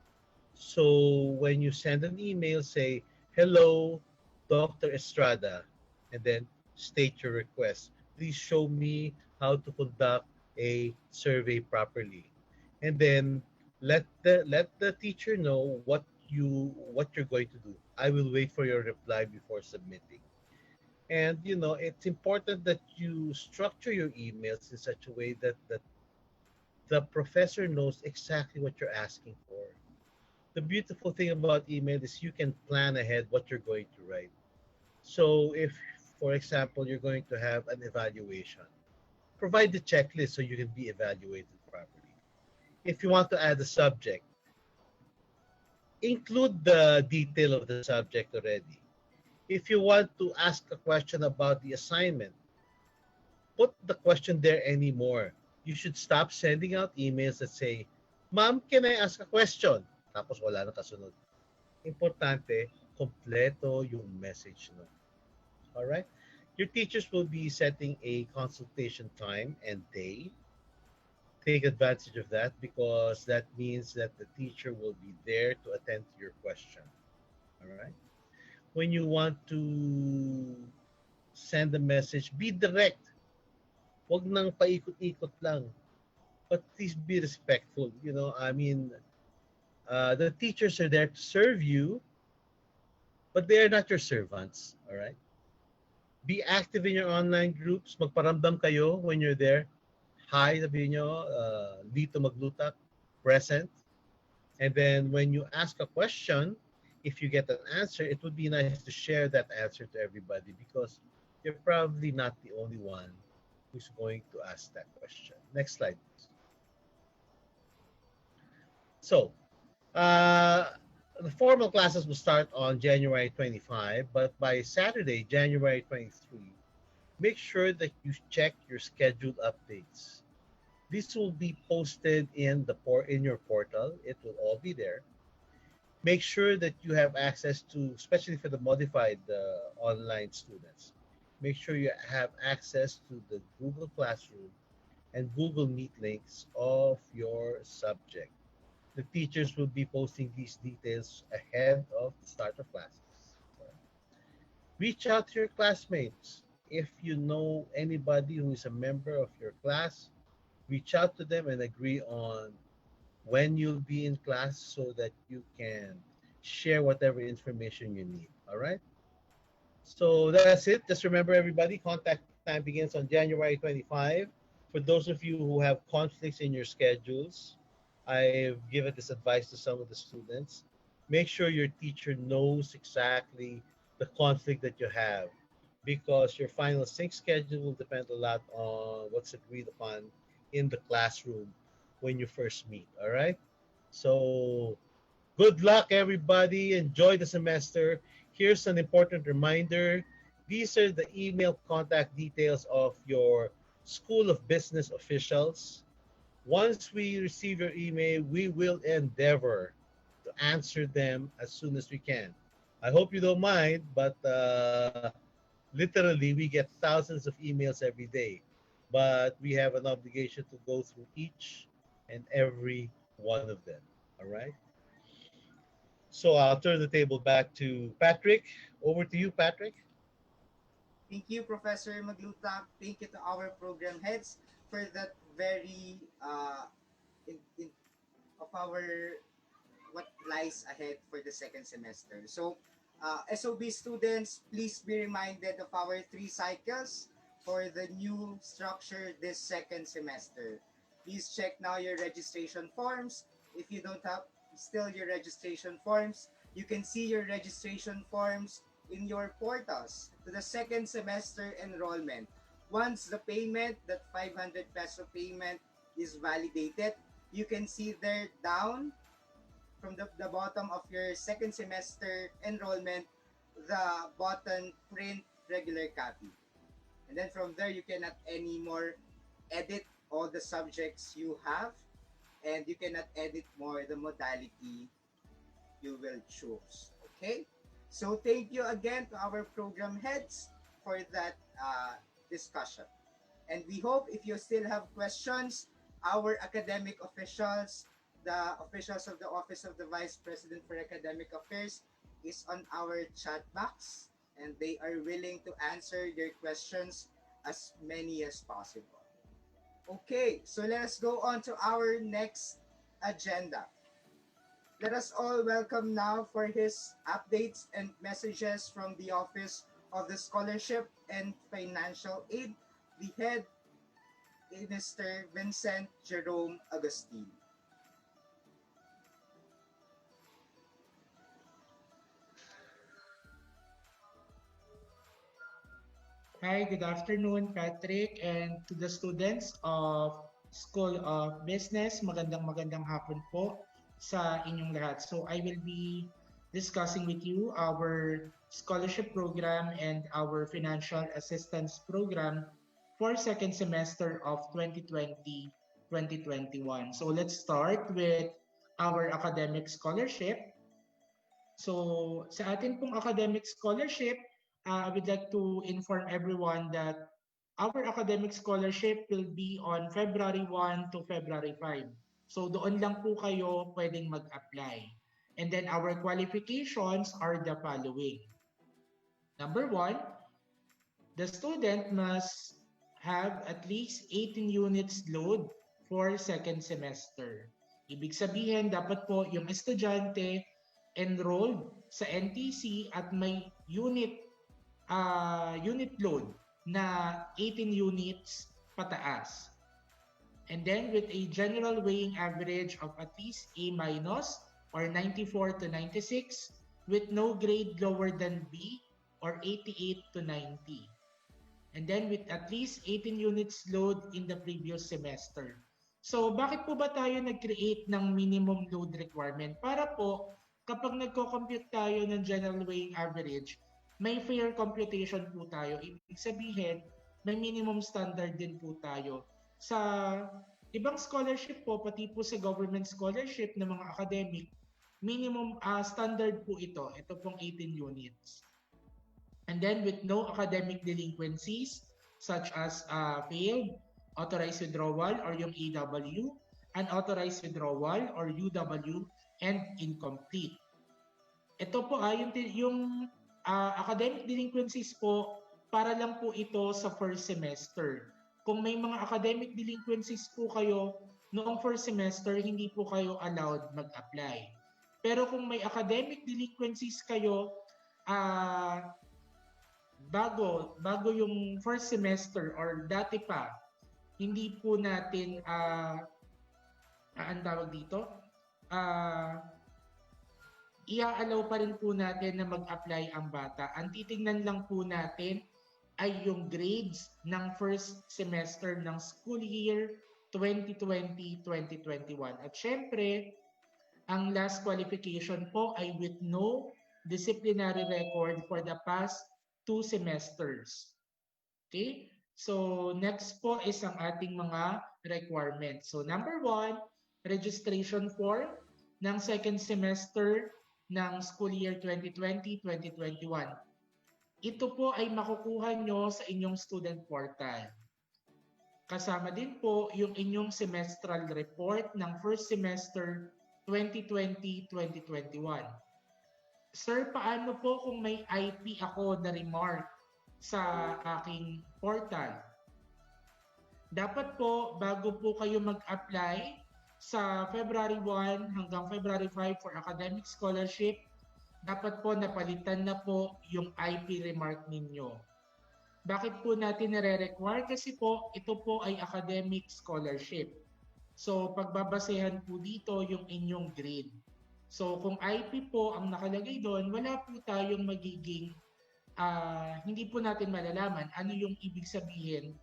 So when you send an email, say, hello, Dr. Estrada, and then state your request. Please show me how to conduct a survey properly. And then let the teacher know what you're going to do. I will wait for your reply before submitting. And it's important that you structure your emails in such a way that the professor knows exactly what you're asking for. The beautiful thing about email is you can plan ahead what you're going to write. So if, for example, you're going to have an evaluation, provide the checklist so you can be evaluated properly. if you want to add a subject, include the detail of the subject already. If you want to ask a question about the assignment, put the question there anymore. You should stop sending out emails that say, Ma'am, can I ask a question? Tapos wala nang kasunod. Importante, kompleto yung message no. Alright? Your teachers will be setting a consultation time and day. Take advantage of that because that means that the teacher will be there to attend to your question. Alright? When you want to send a message, be direct. Huwag nang paikot-ikot lang. But please be respectful. You know, I mean, the teachers are there to serve you, but they are not your servants. All right? Be active in your online groups. Magparamdam kayo when you're there. Hi, sabihin nyo, dito maglutak, present. And then when you ask a question, if you get an answer, it would be nice to share that answer to everybody because you're probably not the only one who's going to ask that question. Next slide, please. So, uh, the formal classes will start on January 25, but by Saturday, January 23, make sure that you check your scheduled updates. This will be posted in your portal. It will all be there. Make sure that you have access to, especially for the modified online students. Make sure you have access to the Google Classroom and Google Meet links of your subject. The teachers will be posting these details ahead of the start of classes. Reach out to your classmates. If you know anybody who is a member of your class, reach out to them and agree on when you'll be in class so that you can share whatever information you need. All right? So that's it. Just remember, everybody, contact time begins on January 25. For those of you who have conflicts in your schedules, I've given this advice to some of the students. Make sure your teacher knows exactly the conflict that you have because your final sync schedule will depend a lot on what's agreed upon in the classroom when you first meet. All right? So good luck, everybody. Enjoy the semester. Here's an important reminder. These are the email contact details of your School of Business officials. Once we receive your email, we will endeavor to answer them as soon as we can. I hope you don't mind, but literally, we get thousands of emails every day. But we have an obligation to go through each and every one of them. All right? So I'll turn the table back to Patrick. Over to you, Patrick. Thank you, Professor Maglutak. Thank you to our program heads for that very in of our what lies ahead for the second semester. So, SOB students, please be reminded of our 3 cycles for the new structure this second semester. Please check now your registration forms. If you don't have still your registration forms, you can see your registration forms in your portals to the second semester enrollment. Once the payment, that 500 peso payment is validated, you can see there down from the bottom of your second semester enrollment the button print regular copy. And then from there, you cannot anymore edit all the subjects you have, and you cannot edit more the modality you will choose. Okay? So thank you again to our program heads for that discussion. And we hope if you still have questions, our academic officials, the officials of the Office of the Vice President for Academic Affairs, is on our chat box and they are willing to answer your questions as many as possible. Okay, so let us go on to our next agenda. Let us all welcome now for his updates and messages from the Office of the Scholarship and Financial Aid, the head Mr. Vincent Jerome Agustin. Hi, good afternoon, Patrick, and to the students of School of Business. Magandang hapon po sa inyong lahat. So I will be discussing with you our scholarship program and our financial assistance program for second semester of 2020-2021. So let's start with our academic scholarship. So sa atin pong academic scholarship, I would like to inform everyone that our academic scholarship will be on February 1 to February 5. So doon lang po kayo pwedeng mag-apply. And then our qualifications are the following. Number one, the student must have at least 18 units load for second semester. Ibig sabihin, dapat po yung estudyante enrolled sa NTC at may unit load na 18 units pataas. And then with a general weighing average of at least A minus or 94 to 96 with no grade lower than B or 88 to 90. And then with at least 18 units load in the previous semester. So bakit po ba tayo nag-create ng minimum load requirement? Para po kapag nagko-compute tayo ng general weighing average, may fair computation po tayo. Ibig sabihin, may minimum standard din po tayo. Sa ibang scholarship po, pati po sa government scholarship ng mga academic, minimum standard po ito. Ito pong 18 units. And then with no academic delinquencies such as failed, authorized withdrawal or yung AW, unauthorized withdrawal or UW, and incomplete. Ito po yung academic delinquencies po, para lang po ito sa first semester. Kung may mga academic delinquencies po kayo noong first semester, hindi po kayo allowed mag-apply. Pero kung may academic delinquencies kayo bago yung first semester or dati pa, hindi po natin ang tawag dito, i-allow pa rin po natin na mag-apply ang bata. Ang titingnan lang po natin ay yung grades ng first semester ng school year 2020-2021. At syempre, ang last qualification po ay with no disciplinary record for the past 2 semesters. Okay? So next po is ang ating mga requirements. So number 1, registration form ng second semester ng school year 2020-2021. Ito po ay makukuha nyo sa inyong student portal. Kasama din po yung inyong semestral report ng first semester 2020-2021. Sir, paano po kung may IP ako na remark sa aking portal? Dapat po, bago po kayo mag-apply sa February 1 hanggang February 5 for academic scholarship, dapat po napalitan na po yung IP remark ninyo. Bakit po natin nare-require? Kasi po, ito po ay academic scholarship. So, pagbabasehan po dito yung inyong grade. So, kung IP po ang nakalagay doon, wala po tayong magiging, hindi po natin malalaman ano yung ibig sabihin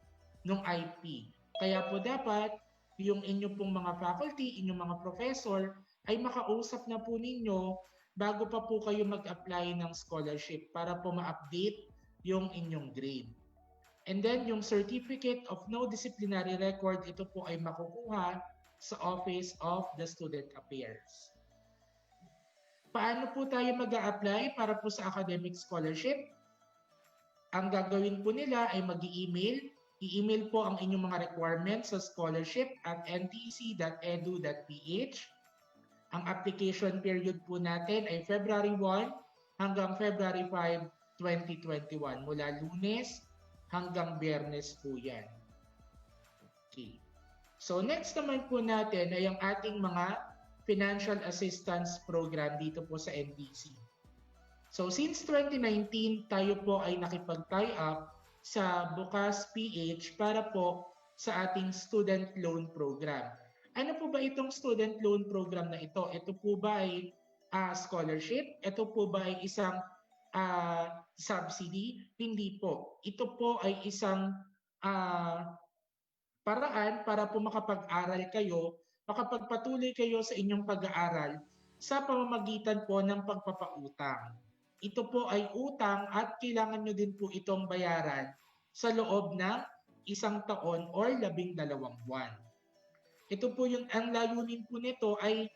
ng IP. Kaya po dapat, yung inyong pong mga faculty, inyong mga professor, ay makausap na po ninyo bago pa po kayo mag-apply ng scholarship para po ma-update yung inyong grade. And then yung certificate of no disciplinary record, ito po ay makukuha sa Office of the Student Affairs. Paano po tayo mag-a-apply para po sa academic scholarship? Ang gagawin po nila ay mag-i-email. I-email po ang inyong mga requirements sa scholarship@ntc.edu.ph. Ang application period po natin ay February 1 hanggang February 5, 2021. Mula Lunes hanggang Biyernes po yan. Okay. So next naman po natin ay ang ating mga financial assistance program dito po sa NTC. So since 2019, tayo po ay nakipag-tie up sa Bukas PH para po sa ating student loan program. Ano po ba itong student loan program na ito? Ito po ba ay scholarship? Ito po ba ay isang subsidy? Hindi po. Ito po ay isang paraan para po makapag-aral kayo, makapagpatuloy kayo sa inyong pag-aaral sa pamamagitan po ng pagpapautang. Ito po ay utang at kailangan nyo din po itong bayaran sa loob ng 1 taon or 12 buwan. Ito po yung ang layunin po nito ay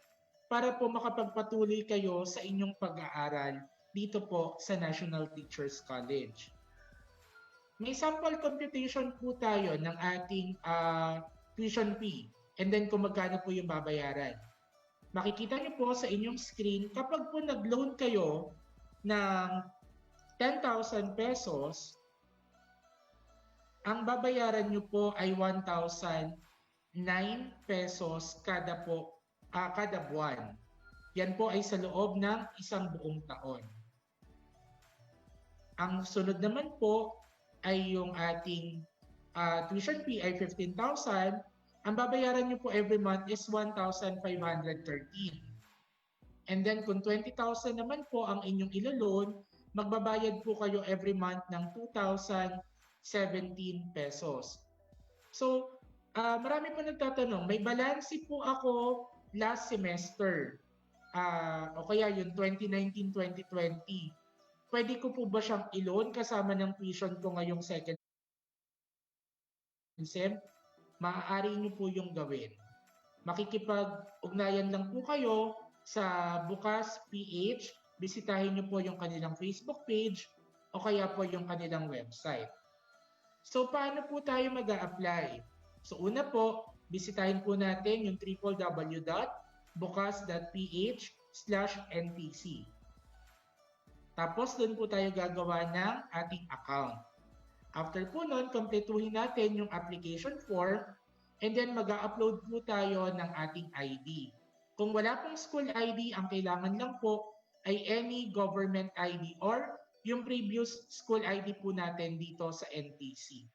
para po makapagpatuloy kayo sa inyong pag-aaral dito po sa National Teachers College. May sample computation po tayo ng ating tuition fee and then kung magkano po yung babayaran. Makikita niyo po sa inyong screen kapag po nag-loan kayo ng 10,000 pesos, ang babayaran niyo po ay 1,009 pesos kada buwan. Yan po ay sa loob ng 1 buong taon. Ang sunod naman po ay yung ating tuition fee ay 15,000. Ang babayaran niyo po every month is 1,513. And then kung 20,000 naman po ang inyong ilo-loan, magbabayad po kayo every month ng 2,017 pesos. So, marami po nagtatanong, may balanse po ako last semester o kaya yung 2019-2020. Pwede ko po ba siyang i-loan kasama ng tuition ko ngayong second sem? Maaari niyo po yung gawin. Makikipag-ugnayan lang po kayo sa Bukas PH. Bisitahin niyo po yung kanilang Facebook page o kaya po yung kanilang website. So, paano po tayo mag-a-apply? So, una po, bisitahin po natin yung www.bukas.ph/ntc. Tapos, doon po tayo gagawa ng ating account. After po nun, kompletuhin natin yung application form and then mag-upload po tayo ng ating ID. Kung wala pong school ID, ang kailangan lang po ay any government ID or yung previous school ID po natin dito sa NTC.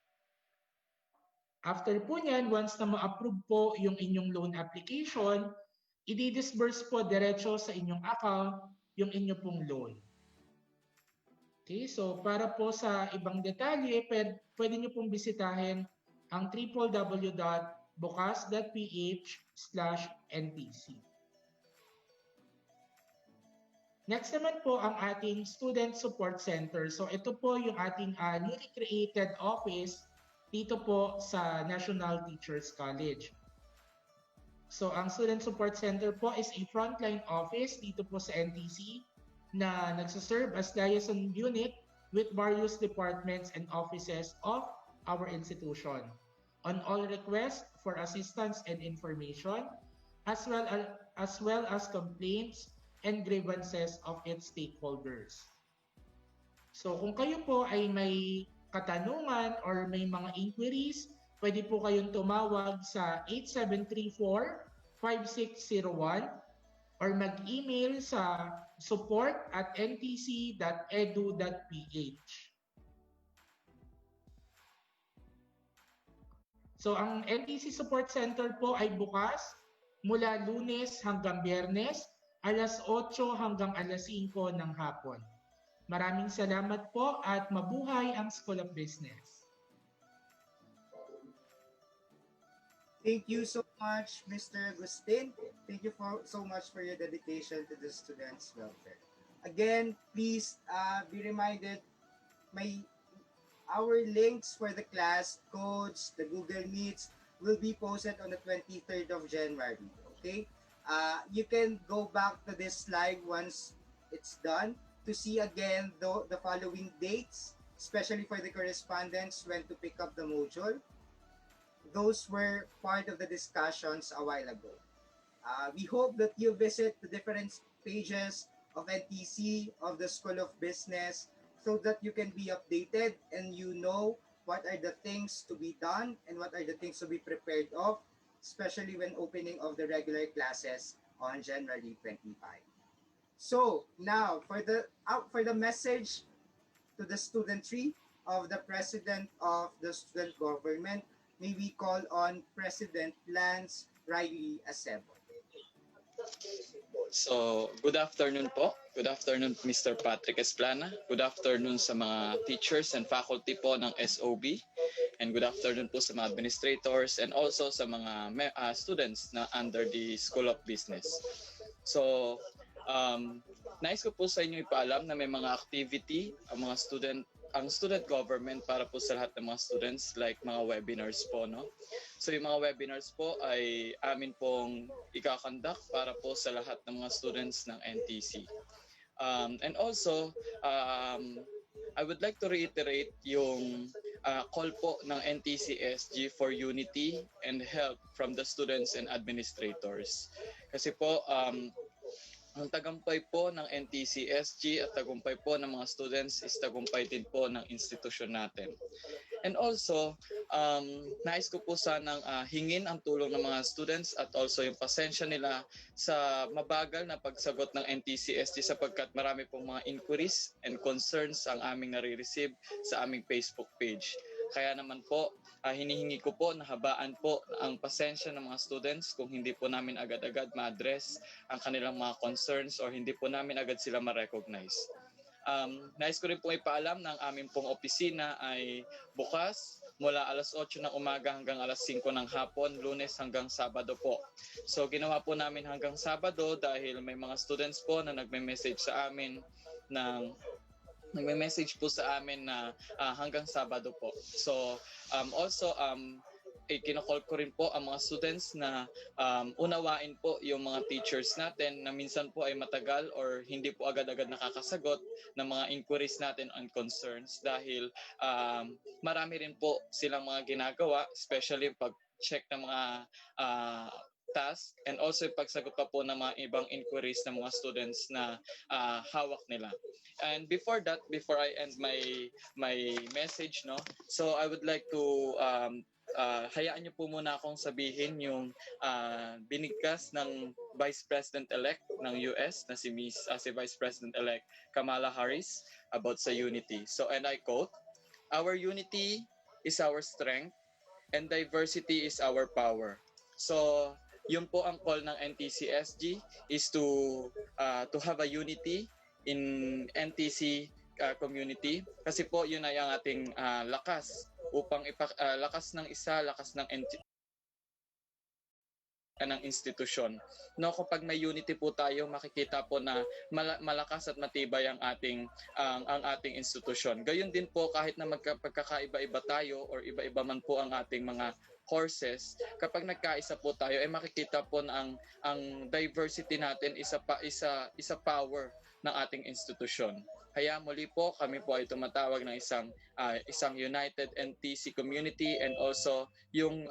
After po nyan, once na ma-approve po yung inyong loan application, i-disburse po diretso sa inyong account yung inyo pong loan. Okay, so para po sa ibang detalye, pwede nyo pong bisitahin ang www.bukas.ph/ntc. Next naman po ang ating Student Support Center. So ito po yung ating newly created office dito po sa National Teachers College. So ang Student Support Center po is a frontline office dito po sa NTC na nagsaserve as liaison unit with various departments and offices of our institution on all requests for assistance and information as well as complaints and grievances of its stakeholders. So kung kayo po ay may katanungan or may mga inquiries, pwede po kayong tumawag sa 8734-5601 or mag-email sa support@ntc.edu.ph. So ang NTC Support Center po ay bukas mula Lunes hanggang Biyernes, alas 8 hanggang alas 5 ng hapon. Maraming salamat po at mabuhay ang School of Business. Thank you so much, Mr. Agustin. Thank you so much for your dedication to the students' welfare. Again, please be reminded, our links for the class codes, the Google Meets, will be posted on the 23rd of January. Okay? You can go back to this slide once it's done to see again the following dates, especially for the correspondence when to pick up the module. Those were part of the discussions a while ago. We hope that you visit the different pages of NTC, of the School of Business, so that you can be updated and you know what are the things to be done and what are the things to be prepared of, especially when opening of the regular classes on January 25. So now for the message to the studentry of the President of the Student Government, may we call on President Lance Riley Acebo. So, good afternoon po. Good afternoon, Mr. Patrick Esplana. Good afternoon sa mga teachers and faculty po ng SOB. And good afternoon po sa mga administrators and also sa mga students na under the School of Business. So, nais ko po sa inyo ipaalam na may mga activity ang student government para po sa lahat ng mga students, like mga webinars po, no? So yung mga webinars po ay amin pong ikakandak para po sa lahat ng mga students ng NTC. And also, I would like to reiterate yung call po ng NTC-SG for unity and help from the students and administrators. Kasi po, ang tagumpay po ng NTC-SG at tagumpay po ng mga students is tagumpay din po ng institusyon natin. And also, nais ko po sanang hingin ang tulong ng mga students at also yung pasensya nila sa mabagal na pagsagot ng NTC-SG sapagkat marami pong mga inquiries and concerns ang aming nare-receive sa aming Facebook page. Kaya naman po, hinihingi ko po na habaan po ang pasensya ng mga students kung hindi po namin agad-agad ma-address ang kanilang mga concerns or hindi po namin agad sila ma-recognize. Nais ko rin pong ipaalam na ang aming pong opisina ay bukas mula alas 8 ng umaga hanggang alas 5 ng hapon, Lunes hanggang Sabado po. So ginawa po namin hanggang Sabado dahil may mga students po na nagme-message sa amin nagme-message po sa amin na hanggang Sabado po. So also kinocall ko rin po ang mga students na unawain po yung mga teachers natin na minsan po ay matagal or hindi po agad-agad nakakasagot ng mga inquiries natin and concerns dahil marami rin po silang mga ginagawa, especially pag-check ng mga task and also pagsagot pa po ng mga ibang inquiries ng mga students na hawak nila. And before I end my message, no, so I would like to hayaan niyo po muna akong sabihin yung binigkas ng Vice President-elect ng US na si Vice President-elect Kamala Harris about sa unity. So, and I quote, "Our unity is our strength and diversity is our power." So, yun po ang call ng NTC-SG is to have a unity in NTC community kasi po yun ay ang ating lakas upang lakas ng isa, lakas ng institusyon. No, kapag may unity po tayo, makikita po na malakas at matibay ang ating institusyon. Gayon din po kahit na magkakaiba-iba tayo or iba-iba man po ang ating mga courses, kapag nagkaisa po tayo ay makikita po na ang diversity natin isa power ng ating institusyon. Kaya muli po kami po ay tumatawag ng isang united NTC community and also yung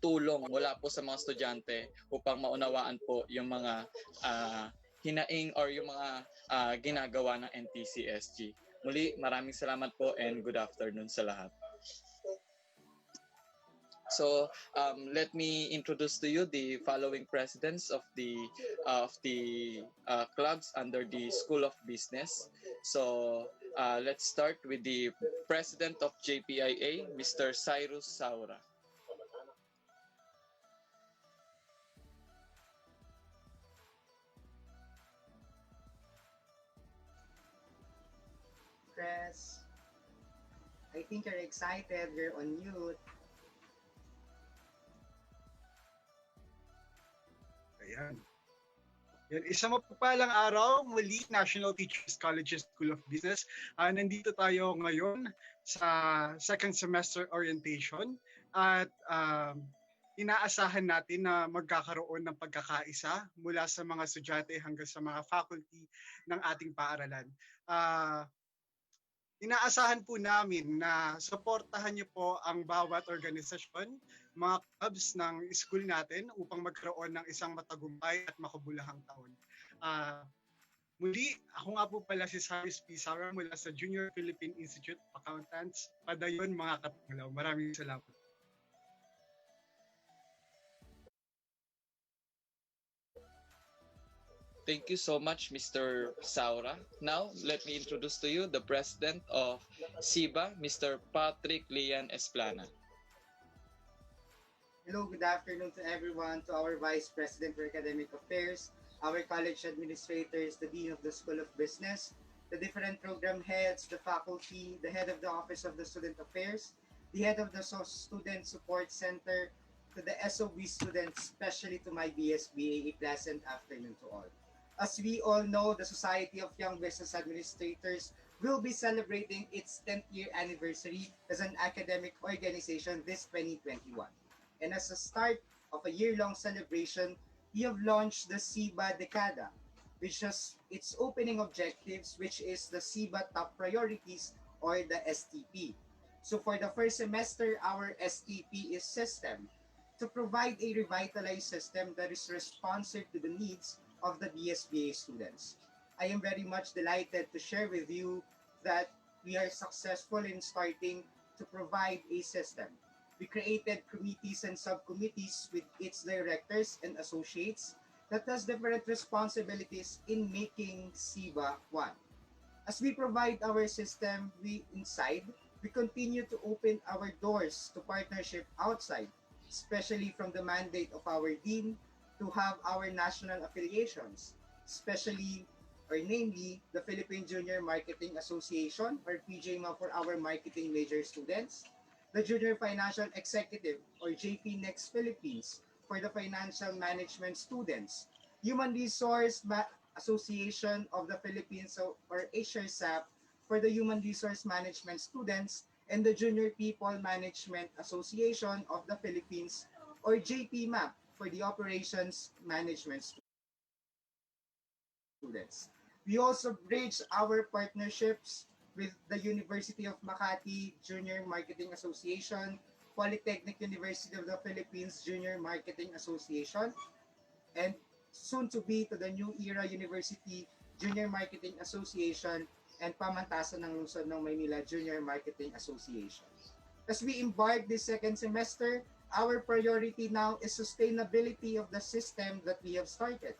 tulong mula po sa mga estudyante upang maunawaan po yung mga hinaing or yung mga ginagawa ng NTC-SG. Muli, maraming salamat po and good afternoon sa lahat. So let me introduce to you the following presidents of the clubs under the School of Business. So let's start with the president of JPIA, Mr. Cyrus Saura. Chris, I think you're excited. You're on mute. Ayan. Yan, isang mapagpalang araw, muli National Teachers College School of Business. Nandito tayo ngayon sa second semester orientation at inaasahan natin na magkakaroon ng pagkakaisa mula sa mga estudyante hanggang sa mga faculty ng ating paaralan. Inaasahan po namin na suportahan niyo po ang bawat organisasyon, mga clubs ng school natin upang magkaroon ng isang matagumpay at makabulahang taon. Muli, ako nga po pala si Cyrus P. Saura mula sa Junior Philippine Institute of Accountants. Padayon mga katunglaw. Maraming salamat. Thank you so much, Mr. Saura. Now, let me introduce to you the president of SIBA, Mr. Patrick Lian Esplana. Hello, good afternoon to everyone, to our Vice President for Academic Affairs, our college administrators, the dean of the School of Business, the different program heads, the faculty, the head of the Office of the Student Affairs, the head of the Student Support Center, to the SOB students, especially to my BSBA, a pleasant afternoon to all. As we all know, the Society of Young Business Administrators will be celebrating its 10th year anniversary as an academic organization this 2021. And as a start of a year-long celebration, we have launched the SIBA Decada, which has its opening objectives, which is the SIBA Top Priorities or the STP. So for the first semester, our STP is system to provide a revitalized system that is responsive to the needs of the BSBA students. I am very much delighted to share with you that we are successful in starting to provide a system. We created committees and subcommittees with its directors and associates that has different responsibilities in making SIBA one. As we provide our system, we continue to open our doors to partnership outside, especially from the mandate of our dean to have our national affiliations, especially or namely the Philippine Junior Marketing Association or PJMA for our marketing major students, the Junior Financial Executive or JP Next Philippines for the financial management students, Human Association of the Philippines or HRSAP for the Human Resource Management students, and the Junior People Management Association of the Philippines or JPMAP for the Operations Management students. We also bridge our partnerships with the University of Makati Junior Marketing Association, Polytechnic University of the Philippines Junior Marketing Association, and soon to be to the New Era University Junior Marketing Association and Pamantasan ng Lungsod ng Maynila Junior Marketing Association. As we embark this second semester, our priority now is sustainability of the system that we have started.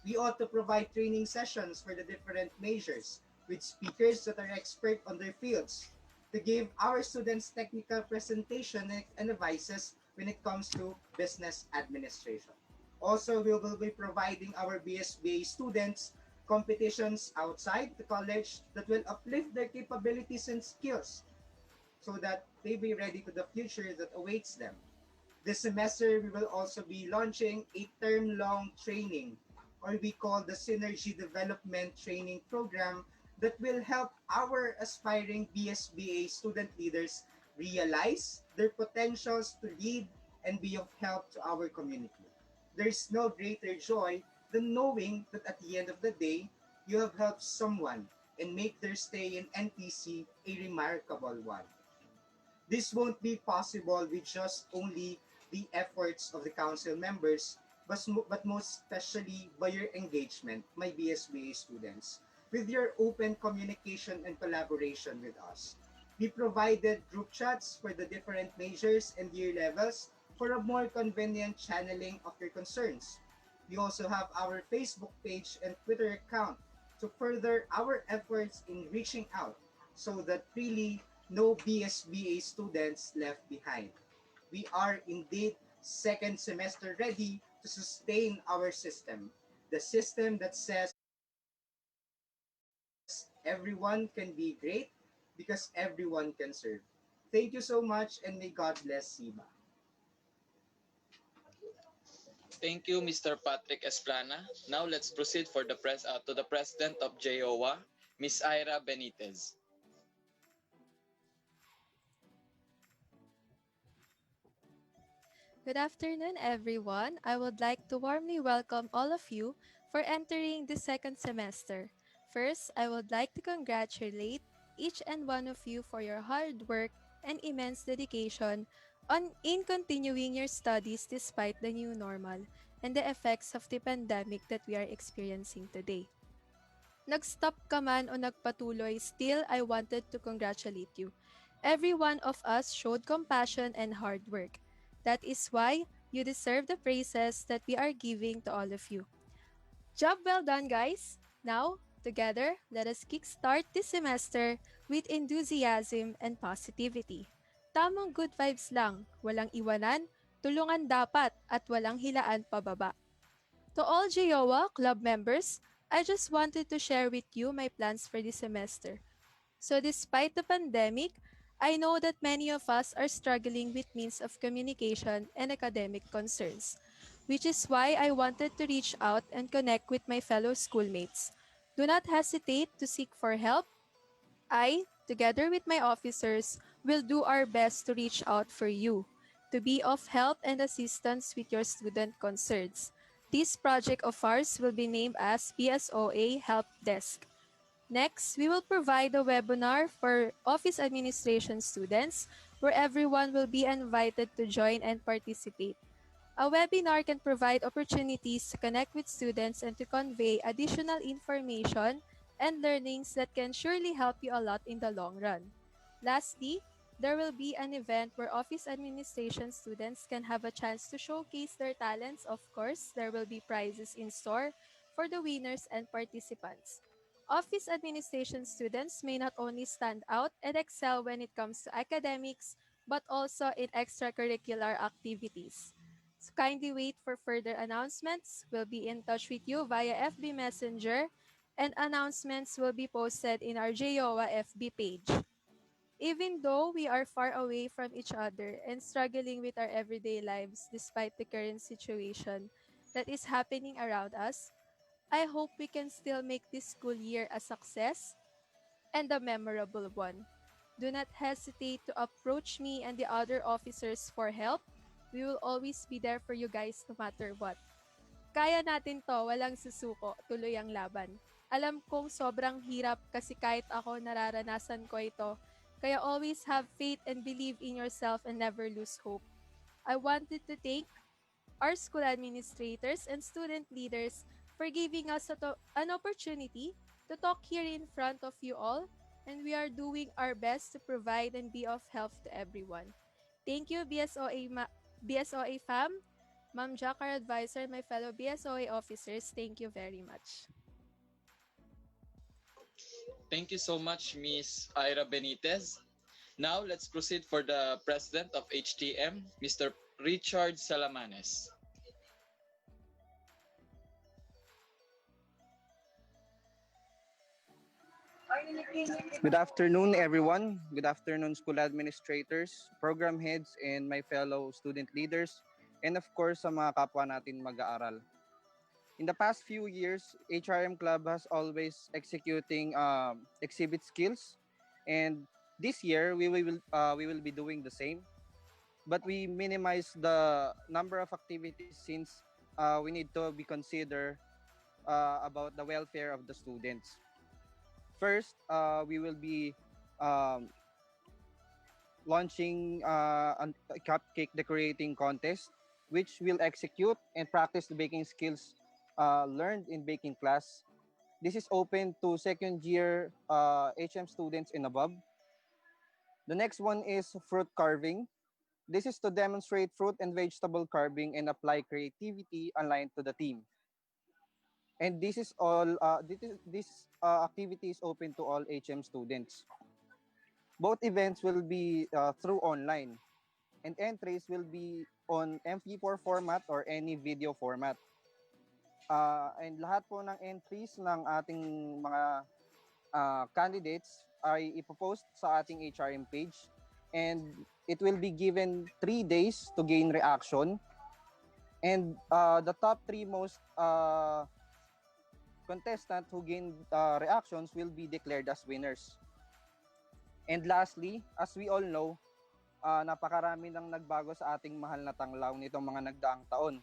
We ought to provide training sessions for the different majors with speakers that are expert on their fields to give our students technical presentation and advices when it comes to business administration. Also, we will be providing our BSBA students competitions outside the college that will uplift their capabilities and skills so that they be ready to the future that awaits them. This semester, we will also be launching a term-long training, or we call the Synergy Development Training Program, that will help our aspiring BSBA student leaders realize their potentials to lead and be of help to our community. There's no greater joy than knowing that at the end of the day, you have helped someone and make their stay in NTC a remarkable one. This won't be possible with just only the efforts of the council members, but most especially by your engagement, my BSBA students, with your open communication and collaboration with us. We provided group chats for the different majors and year levels for a more convenient channeling of your concerns. We also have our Facebook page and Twitter account to further our efforts in reaching out so that really no BSBA students left behind. We are indeed second semester ready to sustain our system. The system that says everyone can be great because everyone can serve. Thank you so much and may God bless SIBA. Thank you, Mr. Patrick Esplana. Now let's proceed for the to the President of JOA, Ms. Ira Benitez. Good afternoon, everyone. I would like to warmly welcome all of you for entering the second semester. First, I would like to congratulate each and one of you for your hard work and immense dedication in continuing your studies despite the new normal and the effects of the pandemic that we are experiencing today. Nag-stop ka man o nagpatuloy, still I wanted to congratulate you. Every one of us showed compassion and hard work. That is why you deserve the praises that we are giving to all of you. Job well done, guys! Now, together, let us kickstart this semester with enthusiasm and positivity. Tamang good vibes lang, walang iwanan, tulungan dapat at walang hilaan pababa. To all JOA club members, I just wanted to share with you my plans for this semester. So, despite the pandemic, I know that many of us are struggling with means of communication and academic concerns, which is why I wanted to reach out and connect with my fellow schoolmates. Do not hesitate to seek for help. I, together with my officers, will do our best to reach out for you, to be of help and assistance with your student concerns. This project of ours will be named as PSOA Help Desk. Next, we will provide a webinar for office administration students where everyone will be invited to join and participate. A webinar can provide opportunities to connect with students and to convey additional information and learnings that can surely help you a lot in the long run. Lastly, there will be an event where office administration students can have a chance to showcase their talents. Of course, there will be prizes in store for the winners and participants. Office administration students may not only stand out and excel when it comes to academics, but also in extracurricular activities. So kindly wait for further announcements. We'll be in touch with you via FB Messenger, and announcements will be posted in our JOA FB page. Even though we are far away from each other and struggling with our everyday lives despite the current situation that is happening around us, I hope we can still make this school year a success and a memorable one. Do not hesitate to approach me and the other officers for help. We will always be there for you guys no matter what. Kaya natin to, walang susuko, tuloy ang laban. Alam kong sobrang hirap kasi kahit ako nararanasan ko ito. Kaya always have faith and believe in yourself and never lose hope. I wanted to thank our school administrators and student leaders for giving us an opportunity to talk here in front of you all, and we are doing our best to provide and be of help to everyone. Thank you, BSOA fam, Ma'am Jack, our advisor, my fellow BSOA officers. Thank you very much. Thank you so much, Miss Ira Benitez. Now, let's proceed for the President of HTM, Mr. Richard Salamanes. Good afternoon, everyone. Good afternoon, school administrators, program heads, and my fellow student leaders, and of course, sa mga kapwa natin mag-aaral. In the past few years, HRM Club has always executing exhibit skills, and this year we will be doing the same. But we minimize the number of activities since we need to be consider about the welfare of the students. First, we will be um, launching a cupcake decorating contest, which will execute and practice the baking skills learned in baking class. This is open to second year HM students and above. The next one is fruit carving. This is to demonstrate fruit and vegetable carving and apply creativity aligned to the team. And this is all. This activity is open to all HM students. Both events will be through online, and entries will be on MP4 format or any video format. And lahat po ng entries ng ating mga candidates ay ipopost sa ating HRM page, and it will be given 3 days to gain reaction. And the top 3 most contestant who gain reactions will be declared as winners. And lastly, as we all know, napakarami nang nagbago sa ating mahal na tanglaw nitong mga nagdaang taon.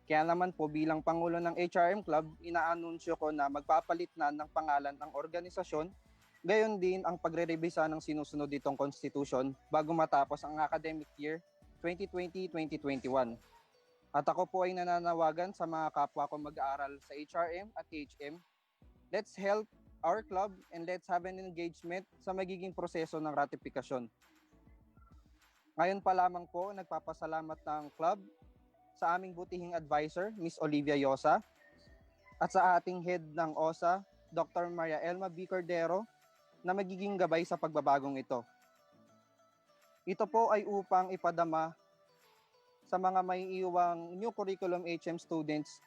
Kaya naman po bilang Pangulo ng HRM Club, inaanunsyo ko na magpapalit na ng pangalan ang organisasyon, gayon din ang pagre-revisa ng sinusunod ditong constitution bago matapos ang academic year 2020-2021. At ako po ay nananawagan sa mga kapwa ko mag-aaral sa HRM at HM, let's help our club and let's have an engagement sa magiging proseso ng ratifikasyon. Ngayon pa lamang po, nagpapasalamat ng club sa aming butihing advisor, Miss Olivia Yosa, at sa ating head ng OSA, Dr. Maria Elma B. Cordero, na magiging gabay sa pagbabagong ito. Ito po ay upang ipadama sa mga may iwang new curriculum HM students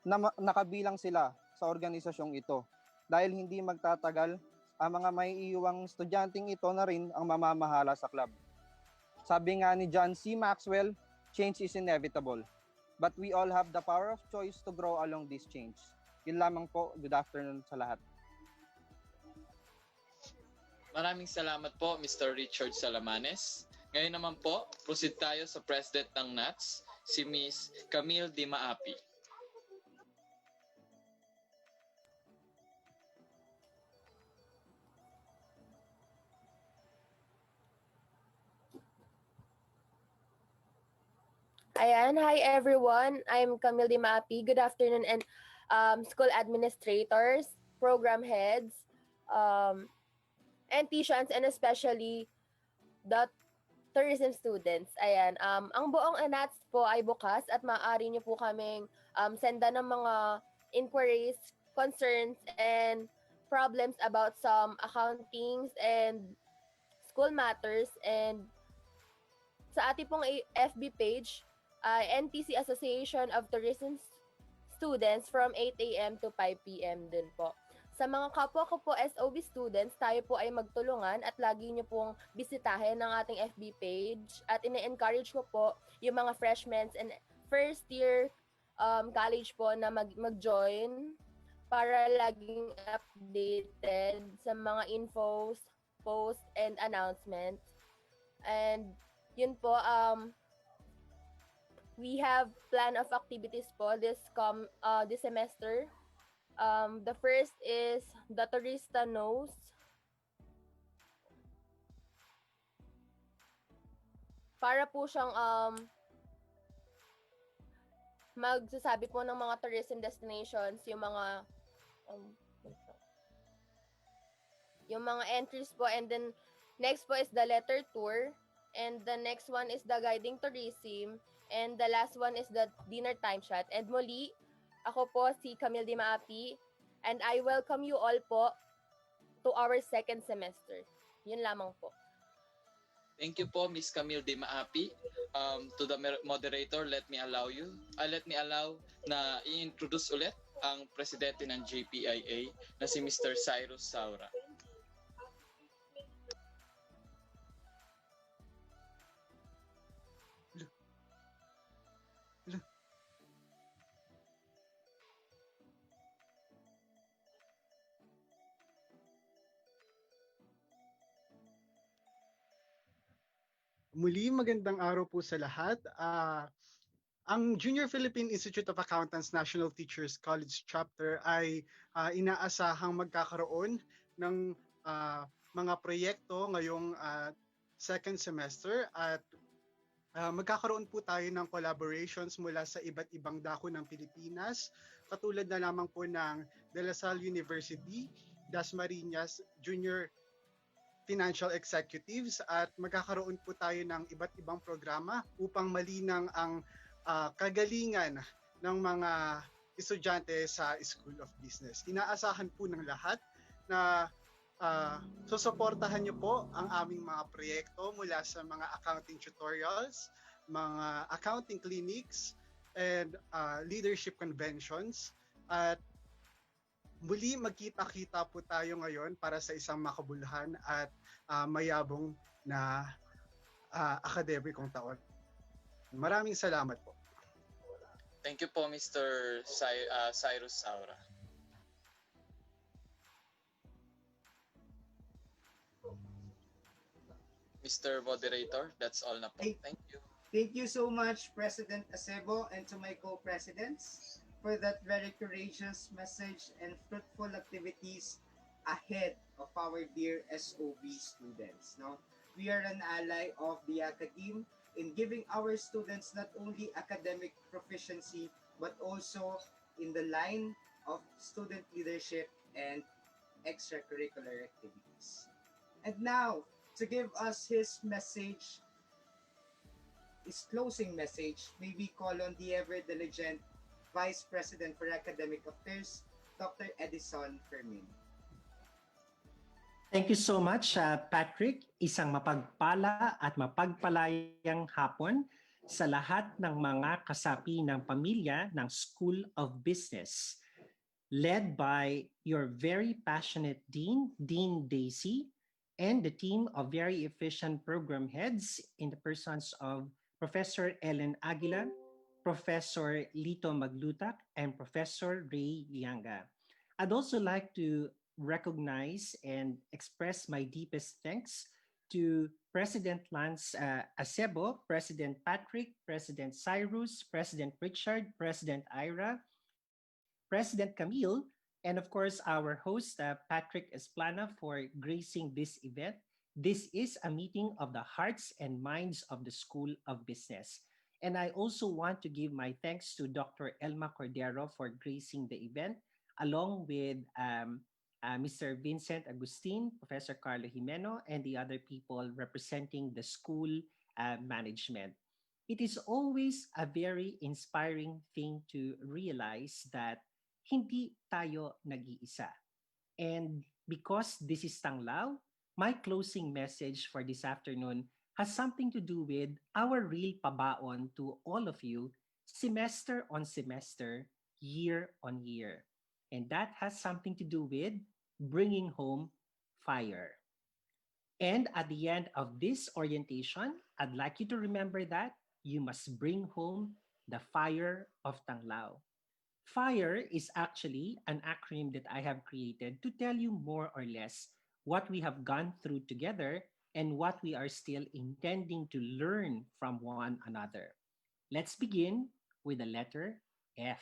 na nakabilang sila sa organisasyong ito dahil hindi magtatagal ang mga maiiwang estudyanteng ito na rin ang mamamahala sa club. Sabi nga ni John C. Maxwell, change is inevitable, but we all have the power of choice to grow along this change. Yun lamang po. Good afternoon sa lahat. Maraming salamat po, Mr. Richard Salamanes. Ngayon naman po, proceed tayo sa President ng NATS, si Miss Camille Di Maapi. Ayan, hi everyone. I'm Camille Di Maapi. Good afternoon, and school administrators, program heads, and teachers, and especially the tourism students. Ayan, ang buong ANATS po ay bukas at maaari niyo po kaming sendan ng mga inquiries, concerns, and problems about some accountings and school matters. And sa ating pong FB page, NTC Association of Tourism Students from 8 a.m. to 5 p.m. din po. Sa mga kapwa ko po SOB students, tayo po ay magtulungan at lagi nyo pong bisitahin ng ating FB page at ine-encourage ko po yung mga freshmen and first year college po na mag-join para laging updated sa mga infos, posts, and announcements. And yun po, we have plan of activities po this semester. The first is the Tourista Knows. Para po siyang magsasabi po ng mga tourism destinations, yung mga entries po, and then next po is the letter tour, and the next one is the guiding tourism, and the last one is the dinner time shot. And muli, ako po si Camille Di Maapi, and I welcome you all po to our second semester. Yun lamang po. Thank you po, Miss Camille Di Maapi. To the moderator, let me allow na i-introduce ulit ang presidente ng JPIA na si Mr. Cyrus Saura. Muli, magandang araw po sa lahat. Ang Junior Philippine Institute of Accountants National Teachers College Chapter ay inaasahang magkakaroon ng mga proyekto ngayong second semester at magkakaroon po tayo ng collaborations mula sa iba't ibang dako ng Pilipinas, katulad na lamang po ng De La Salle University, Dasmariñas Junior Financial Executives, at magkakaroon po tayo ng iba't ibang programa upang malinang ang kagalingan ng mga estudyante sa School of Business. Inaasahan po ng lahat na susuportahan niyo po ang aming mga proyekto mula sa mga accounting tutorials, mga accounting clinics, and leadership conventions. At muli magkita-kita po tayo ngayon para sa isang makabuluhan at mayabong na akademikong taon. Maraming salamat po. Thank you po, Mr. Cyrus Saura. Mr. Moderator, that's all na po. Thank you. Thank you so much, President Acebo, and to my co-presidents for that very courageous message and fruitful activities ahead of our dear SOB students. No? We are an ally of the academe in giving our students not only academic proficiency, but also in the line of student leadership and extracurricular activities. And now, to give us his message, his closing message, may we call on the ever-diligent Vice President for Academic Affairs, Dr. Edison Fermin. Thank you so much, Patrick. Isang mapagpala at mapagpalayang hapon sa lahat ng mga kasapi ng pamilya ng School of Business, led by your very passionate Dean, Dean Daisy, and the team of very efficient program heads in the persons of Professor Ellen Aguila, Professor Lito Maglutak, and Professor Ray Lianga. I'd also like to recognize and express my deepest thanks to President Lance Acebo, President Patrick, President Cyrus, President Richard, President Ira, President Camille, and of course our host Patrick Esplana for gracing this event. This is a meeting of the hearts and minds of the School of Business. And I also want to give my thanks to Dr. Elma Cordero for gracing the event, along with Mr. Vincent Agustin, Professor Carlo Jimeno, and the other people representing the school management. It is always a very inspiring thing to realize that hindi tayo nag-iisa. And because this is Tanglao, my closing message for this afternoon has something to do with our real pabaon to all of you, semester on semester, year on year. And that has something to do with bringing home fire. And at the end of this orientation, I'd like you to remember that you must bring home the fire of Tanglao. FIRE is actually an acronym that I have created to tell you more or less what we have gone through together and what we are still intending to learn from one another. Let's begin with the letter F.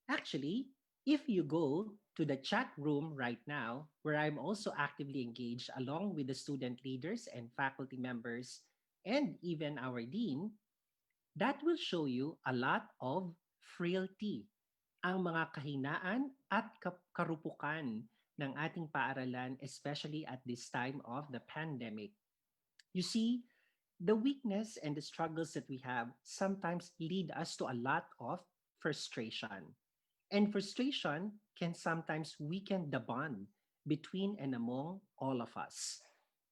Actually, if you go to the chat room right now, where I'm also actively engaged along with the student leaders and faculty members and even our dean, that will show you a lot of frailty, ang mga kahinaan at karupukan ng ating paaralan, especially at this time of the pandemic. You see, the weakness and the struggles that we have sometimes lead us to a lot of frustration. And frustration can sometimes weaken the bond between and among all of us.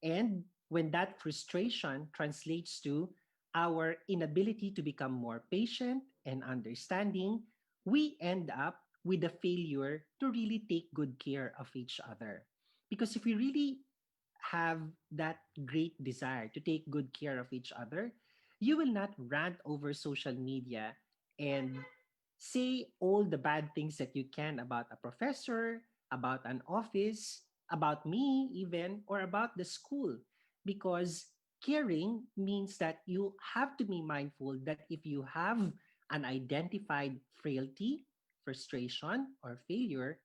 And when that frustration translates to our inability to become more patient and understanding, we end up with the failure to really take good care of each other. Because if we really have that great desire to take good care of each other, you will not rant over social media and say all the bad things that you can about a professor, about an office, about me, even, or about the school. Because caring means that you have to be mindful that if you have an identified frailty, frustration, or failure,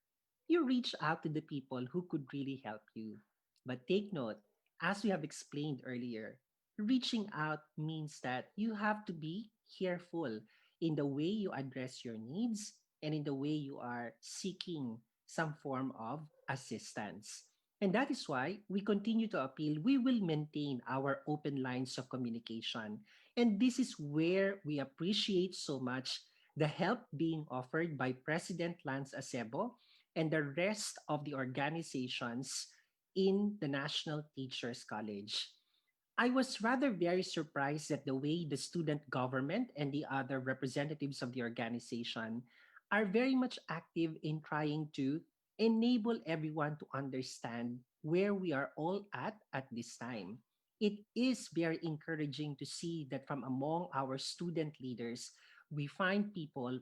you reach out to the people who could really help you. But take note, as we have explained earlier, reaching out means that you have to be careful in the way you address your needs and in the way you are seeking some form of assistance. And that is why we continue to appeal. We will maintain our open lines of communication. And this is where we appreciate so much the help being offered by President Lance Acebo and the rest of the organizations in the National Teachers College. I was rather very surprised at the way the student government and the other representatives of the organization are very much active in trying to enable everyone to understand where we are all at this time. It is very encouraging to see that from among our student leaders, we find people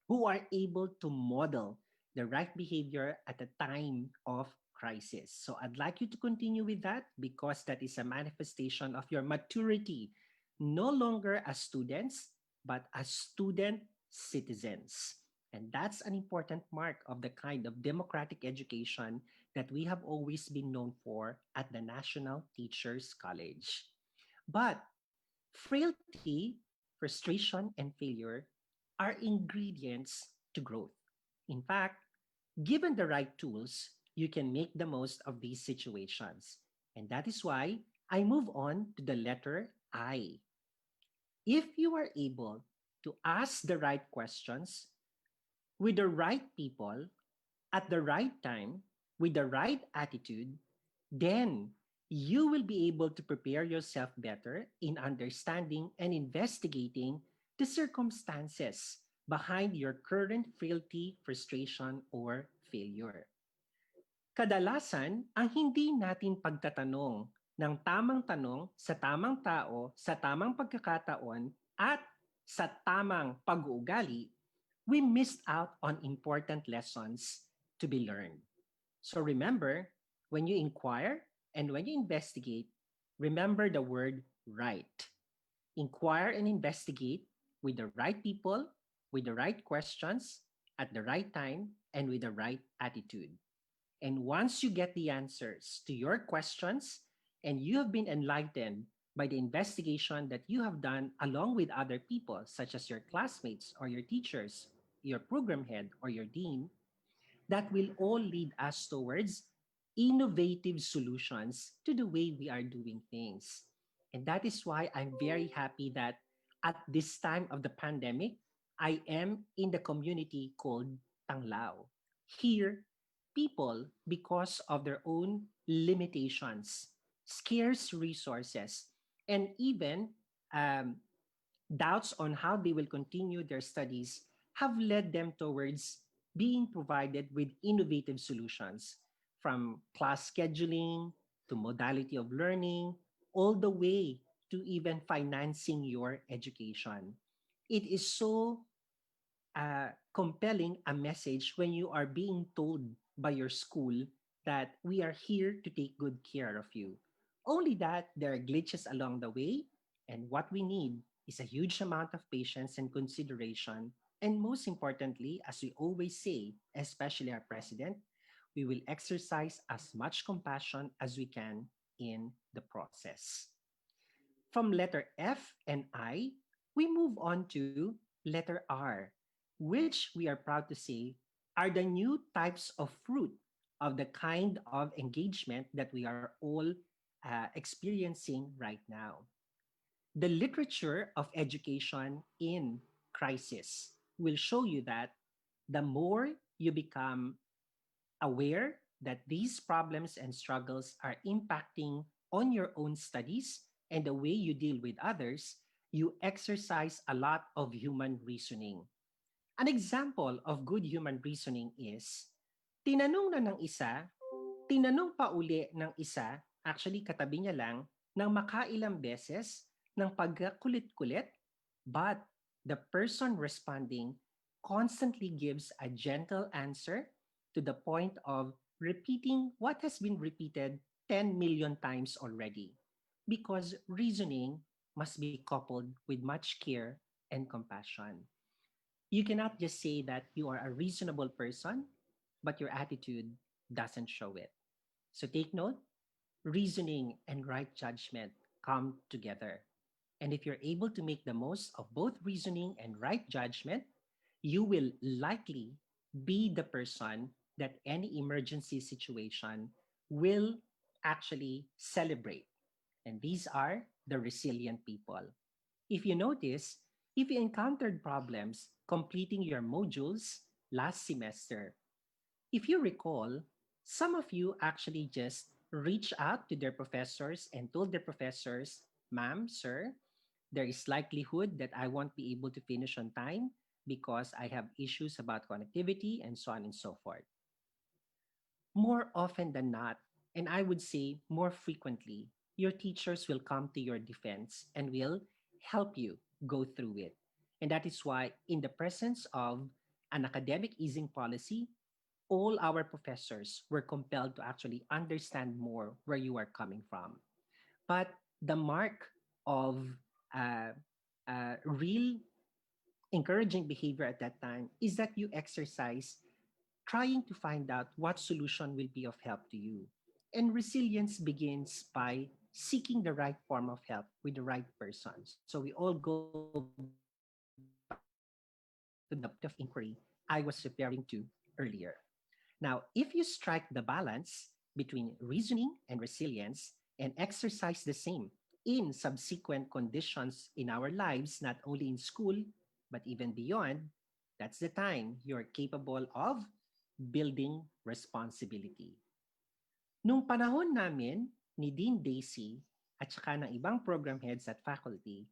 who are able to model the right behavior at a time of crisis. So I'd like you to continue with that because that is a manifestation of your maturity, no longer as students, but as student citizens. And that's an important mark of the kind of democratic education that we have always been known for at the National Teachers College. But frailty, frustration, and failure are ingredients to growth. In fact, given the right tools, you can make the most of these situations. And that is why I move on to the letter I. If you are able to ask the right questions with the right people at the right time with the right attitude, then you will be able to prepare yourself better in understanding and investigating the circumstances behind your current frailty, frustration, or failure. Kadalasan, ang hindi natin pagtatanong ng tamang tanong sa tamang tao sa tamang pagkakataon at sa tamang pag-uugali, we missed out on important lessons to be learned. So remember, when you inquire and when you investigate, remember the word right. Inquire and investigate with the right people, with the right questions, at the right time, and with the right attitude. And once you get the answers to your questions and you have been enlightened by the investigation that you have done along with other people, such as your classmates or your teachers, your program head, or your dean, that will all lead us towards innovative solutions to the way we are doing things. And that is why I'm very happy that at this time of the pandemic, I am in the community called Tanglao. Here, people, because of their own limitations, scarce resources, and even um, doubts on how they will continue their studies have led them towards being provided with innovative solutions from class scheduling to modality of learning, all the way to even financing your education. It is so compelling a message when you are being told by your school that we are here to take good care of you. Only that there are glitches along the way, and what we need is a huge amount of patience and consideration. And most importantly, as we always say, especially our president, we will exercise as much compassion as we can in the process. From letter F and I, we move on to letter R, which we are proud to say are the new types of fruit of the kind of engagement that we are all experiencing right now. The literature of education in crisis will show you that the more you become aware that these problems and struggles are impacting on your own studies and the way you deal with others, you exercise a lot of human reasoning. An example of good human reasoning is, tinanong na ng isa, tinanong pa uli ng isa, actually katabi niya lang, ng makailang beses ng pagkakulit-kulit, but the person responding constantly gives a gentle answer to the point of repeating what has been repeated 10 million times already. Because reasoning must be coupled with much care and compassion. You cannot just say that you are a reasonable person, but your attitude doesn't show it. So take note, reasoning and right judgment come together. And if you're able to make the most of both reasoning and right judgment, you will likely be the person that any emergency situation will actually celebrate. And these are the resilient people. If you notice, if you encountered problems completing your modules last semester, if you recall, some of you actually just reached out to their professors and told their professors, ma'am, sir, there is likelihood that I won't be able to finish on time because I have issues about connectivity and so on and so forth. More often than not, and I would say more frequently, your teachers will come to your defense and will help you go through it. And that is why, in the presence of an academic easing policy, all our professors were compelled to actually understand more where you are coming from. But the mark of uh, real encouraging behavior at that time is that you exercise trying to find out what solution will be of help to you. And resilience begins by seeking the right form of help with the right person. So we all go back to the point of inquiry I was referring to earlier. Now, if you strike the balance between reasoning and resilience and exercise the same in subsequent conditions in our lives, not only in school, but even beyond, that's the time you're capable of building responsibility. Nung panahon namin, ni Dean Daisy at saka ng ibang program heads at faculty,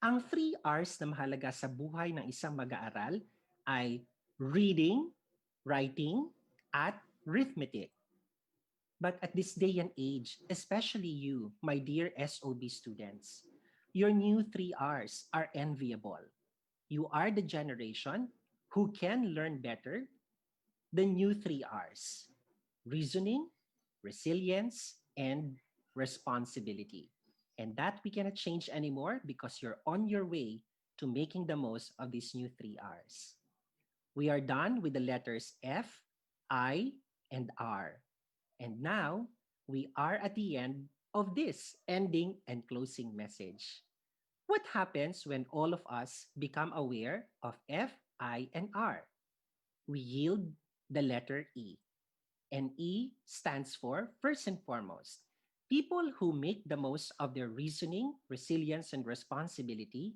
ang 3 R's na mahalaga sa buhay ng isang mag-aaral ay reading, writing, at arithmetic. But at this day and age, especially you, my dear SOB students, your new 3 R's are enviable. You are the generation who can learn better the new 3 R's: reasoning, resilience, and responsibility. And that we cannot change anymore because you're on your way to making the most of these new 3 R's. We are done with the letters F, I, and R. And now we are at the end of this ending and closing message. What happens when all of us become aware of F, I, and R? We yield the letter E. And E stands for, first and foremost, people who make the most of their reasoning, resilience, and responsibility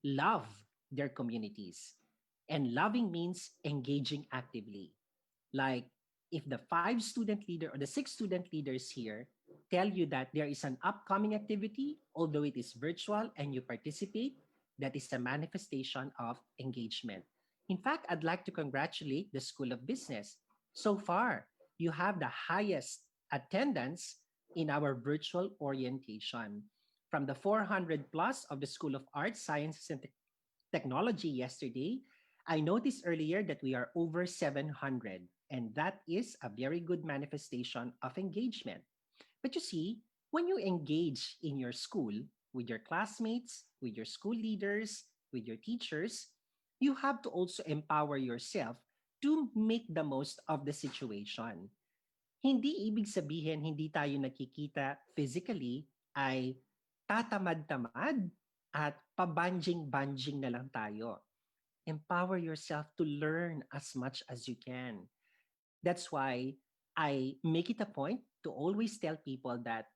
love their communities. And loving means engaging actively. Like if the 5 student leader or the 6 student leaders here tell you that there is an upcoming activity, although it is virtual and you participate, that is a manifestation of engagement. In fact, I'd like to congratulate the School of Business. So far, you have the highest attendance in our virtual orientation. From the 400 plus of the School of Arts, Sciences, and Technology yesterday, I noticed earlier that we are over 700, and that is a very good manifestation of engagement. But you see, when you engage in your school with your classmates, with your school leaders, with your teachers, you have to also empower yourself to make the most of the situation. Hindi ibig sabihin hindi tayo nakikita physically ay tatamad-tamad at pabanjing-banjing na lang tayo. Empower yourself to learn as much as you can. That's why I make it a point to always tell people that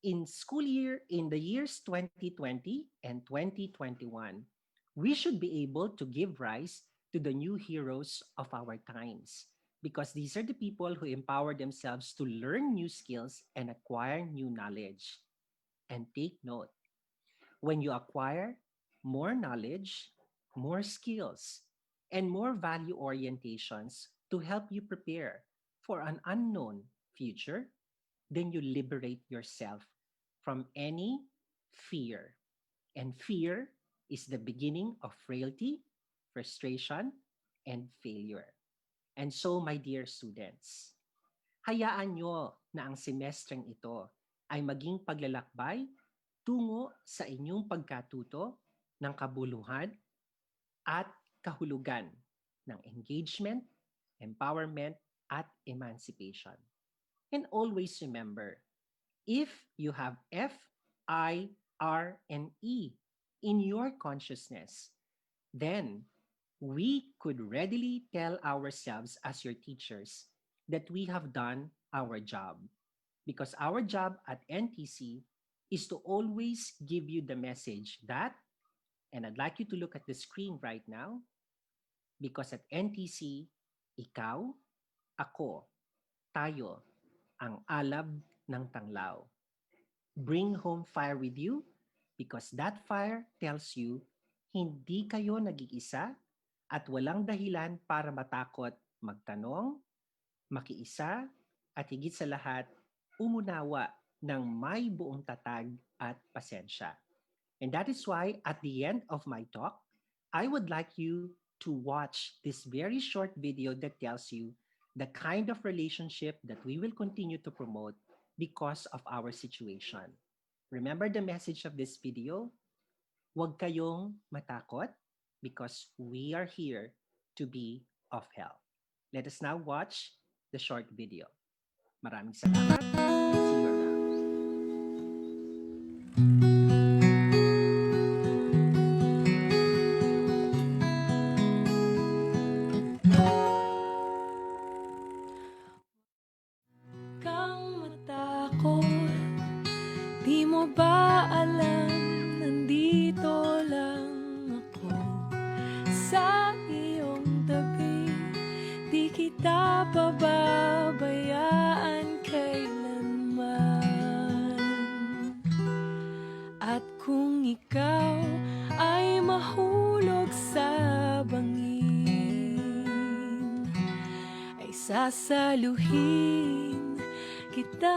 in the years 2020 and 2021, we should be able to give rise to the new heroes of our times because these are the people who empower themselves to learn new skills and acquire new knowledge. And take note, when you acquire more knowledge, more skills, and more value orientations to help you prepare for an unknown future, then you liberate yourself from any fear. And fear is the beginning of frailty, frustration, and failure. And so, my dear students, hayaan nyo na ang semestreng ito ay maging paglalakbay tungo sa inyong pagkatuto ng kabuluhan at kahulugan ng engagement, empowerment, at emancipation. And always remember, if you have F, I, R, and E in your consciousness, then we could readily tell ourselves as your teachers that we have done our job. Because our job at NTC is to always give you the message that, and I'd like you to look at the screen right now, because at NTC, ikaw, ako, tayo, ang alab ng tanglaw. Bring home fire with you because that fire tells you hindi kayo nag-iisa at walang dahilan para matakot magtanong, makiisa, at higit sa lahat, umunawa ng may buong tatag at pasensya. And that is why at the end of my talk, I would like you to watch this very short video that tells you the kind of relationship that we will continue to promote because of our situation. Remember the message of this video? Huwag kayong matakot because we are here to be of help. Let us now watch the short video. Maraming salamat and see you around. Kang matakot, di mo ba alam, nandito lang ako sa iyong tabi. Di kita pababayaan kailanman. ikaw ay mahulog sa bangin, ay sasaluhin kita.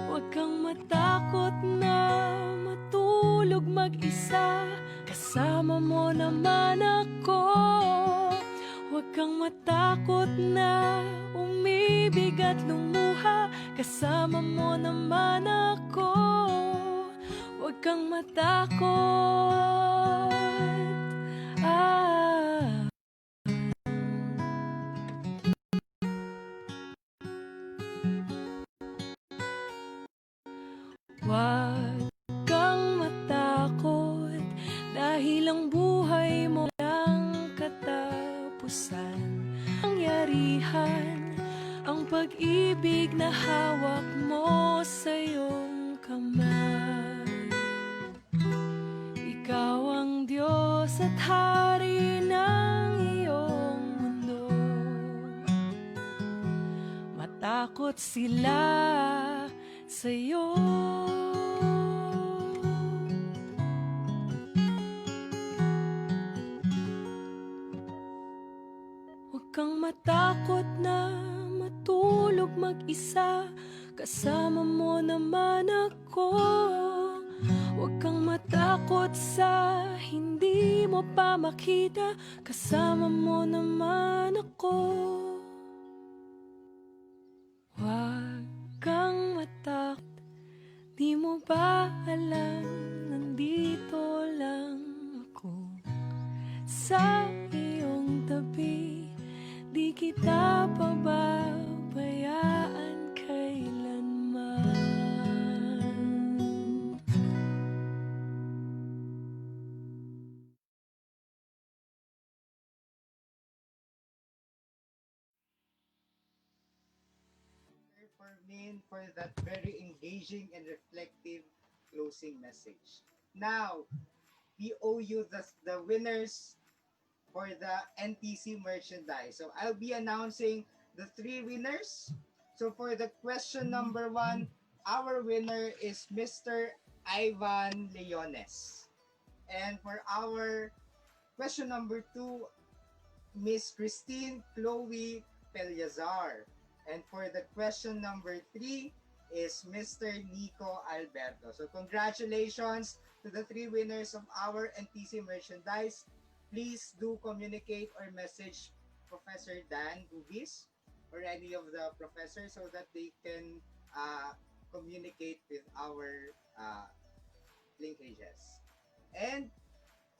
Huwag kang matakot na matulog mag-isa, kasama mo naman ako. Huwag kang matakot na umibig at lumuha, kasama mo naman ako. Huwag kang matakot. Huwag kang matakot, dahil ang buhay mo lang katapusan. Pangyarihan ang pag-ibig na hawak mo sa iyong kamay. Ikaw ang Diyos at Hari ng iyong mundo. Matakot sila sa'yo. Huwag kang matakot na matulog mag-isa, kasama mo naman ako. Huwag kang matakot sa hindi mo pa makita, kasama mo naman ako. Huwag kang matakot, di mo ba alam, nandito lang ako sa iyong tabi. Di kita pababayaan kailanman. For Min for that very engaging and reflective closing message. Now, we owe you the winners for the NTC merchandise. So I'll be announcing the 3 winners. So for the question number 1, our winner is Mr. Ivan Leones. And for our question number 2, Miss Christine Chloe Peliazar. And for the question number 3 is Mr. Nico Alberto. So congratulations to the 3 winners of our NTC merchandise. Please do communicate or message Professor Dan Gubis or any of the professors so that they can communicate with our linkages. And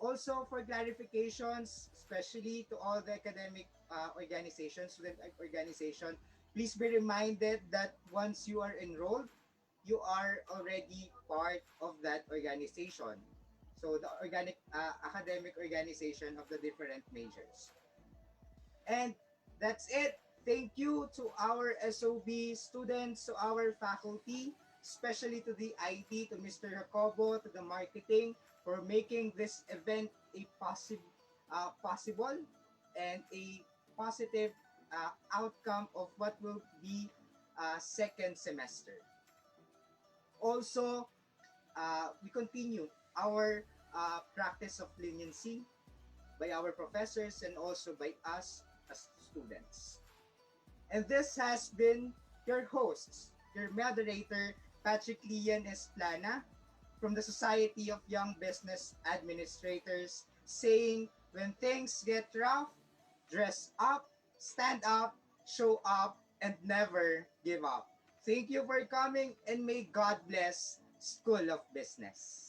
also for clarifications, especially to all the academic organizations, student organization, please be reminded that once you are enrolled, you are already part of that organization. So the academic organization of the different majors. And that's it. Thank you to our SOB students, to our faculty, especially to the IT, to Mr. Jacobo, to the marketing, for making this event a possible and a positive outcome of what will be second semester. Also, we continue our practice of leniency by our professors and also by us as students. And this has been your hosts, your moderator, Patrick Lian Esplana, from the Society of Young Business Administrators, saying, when things get rough, dress up, stand up, show up, and never give up. Thank you for coming, and may God bless School of Business.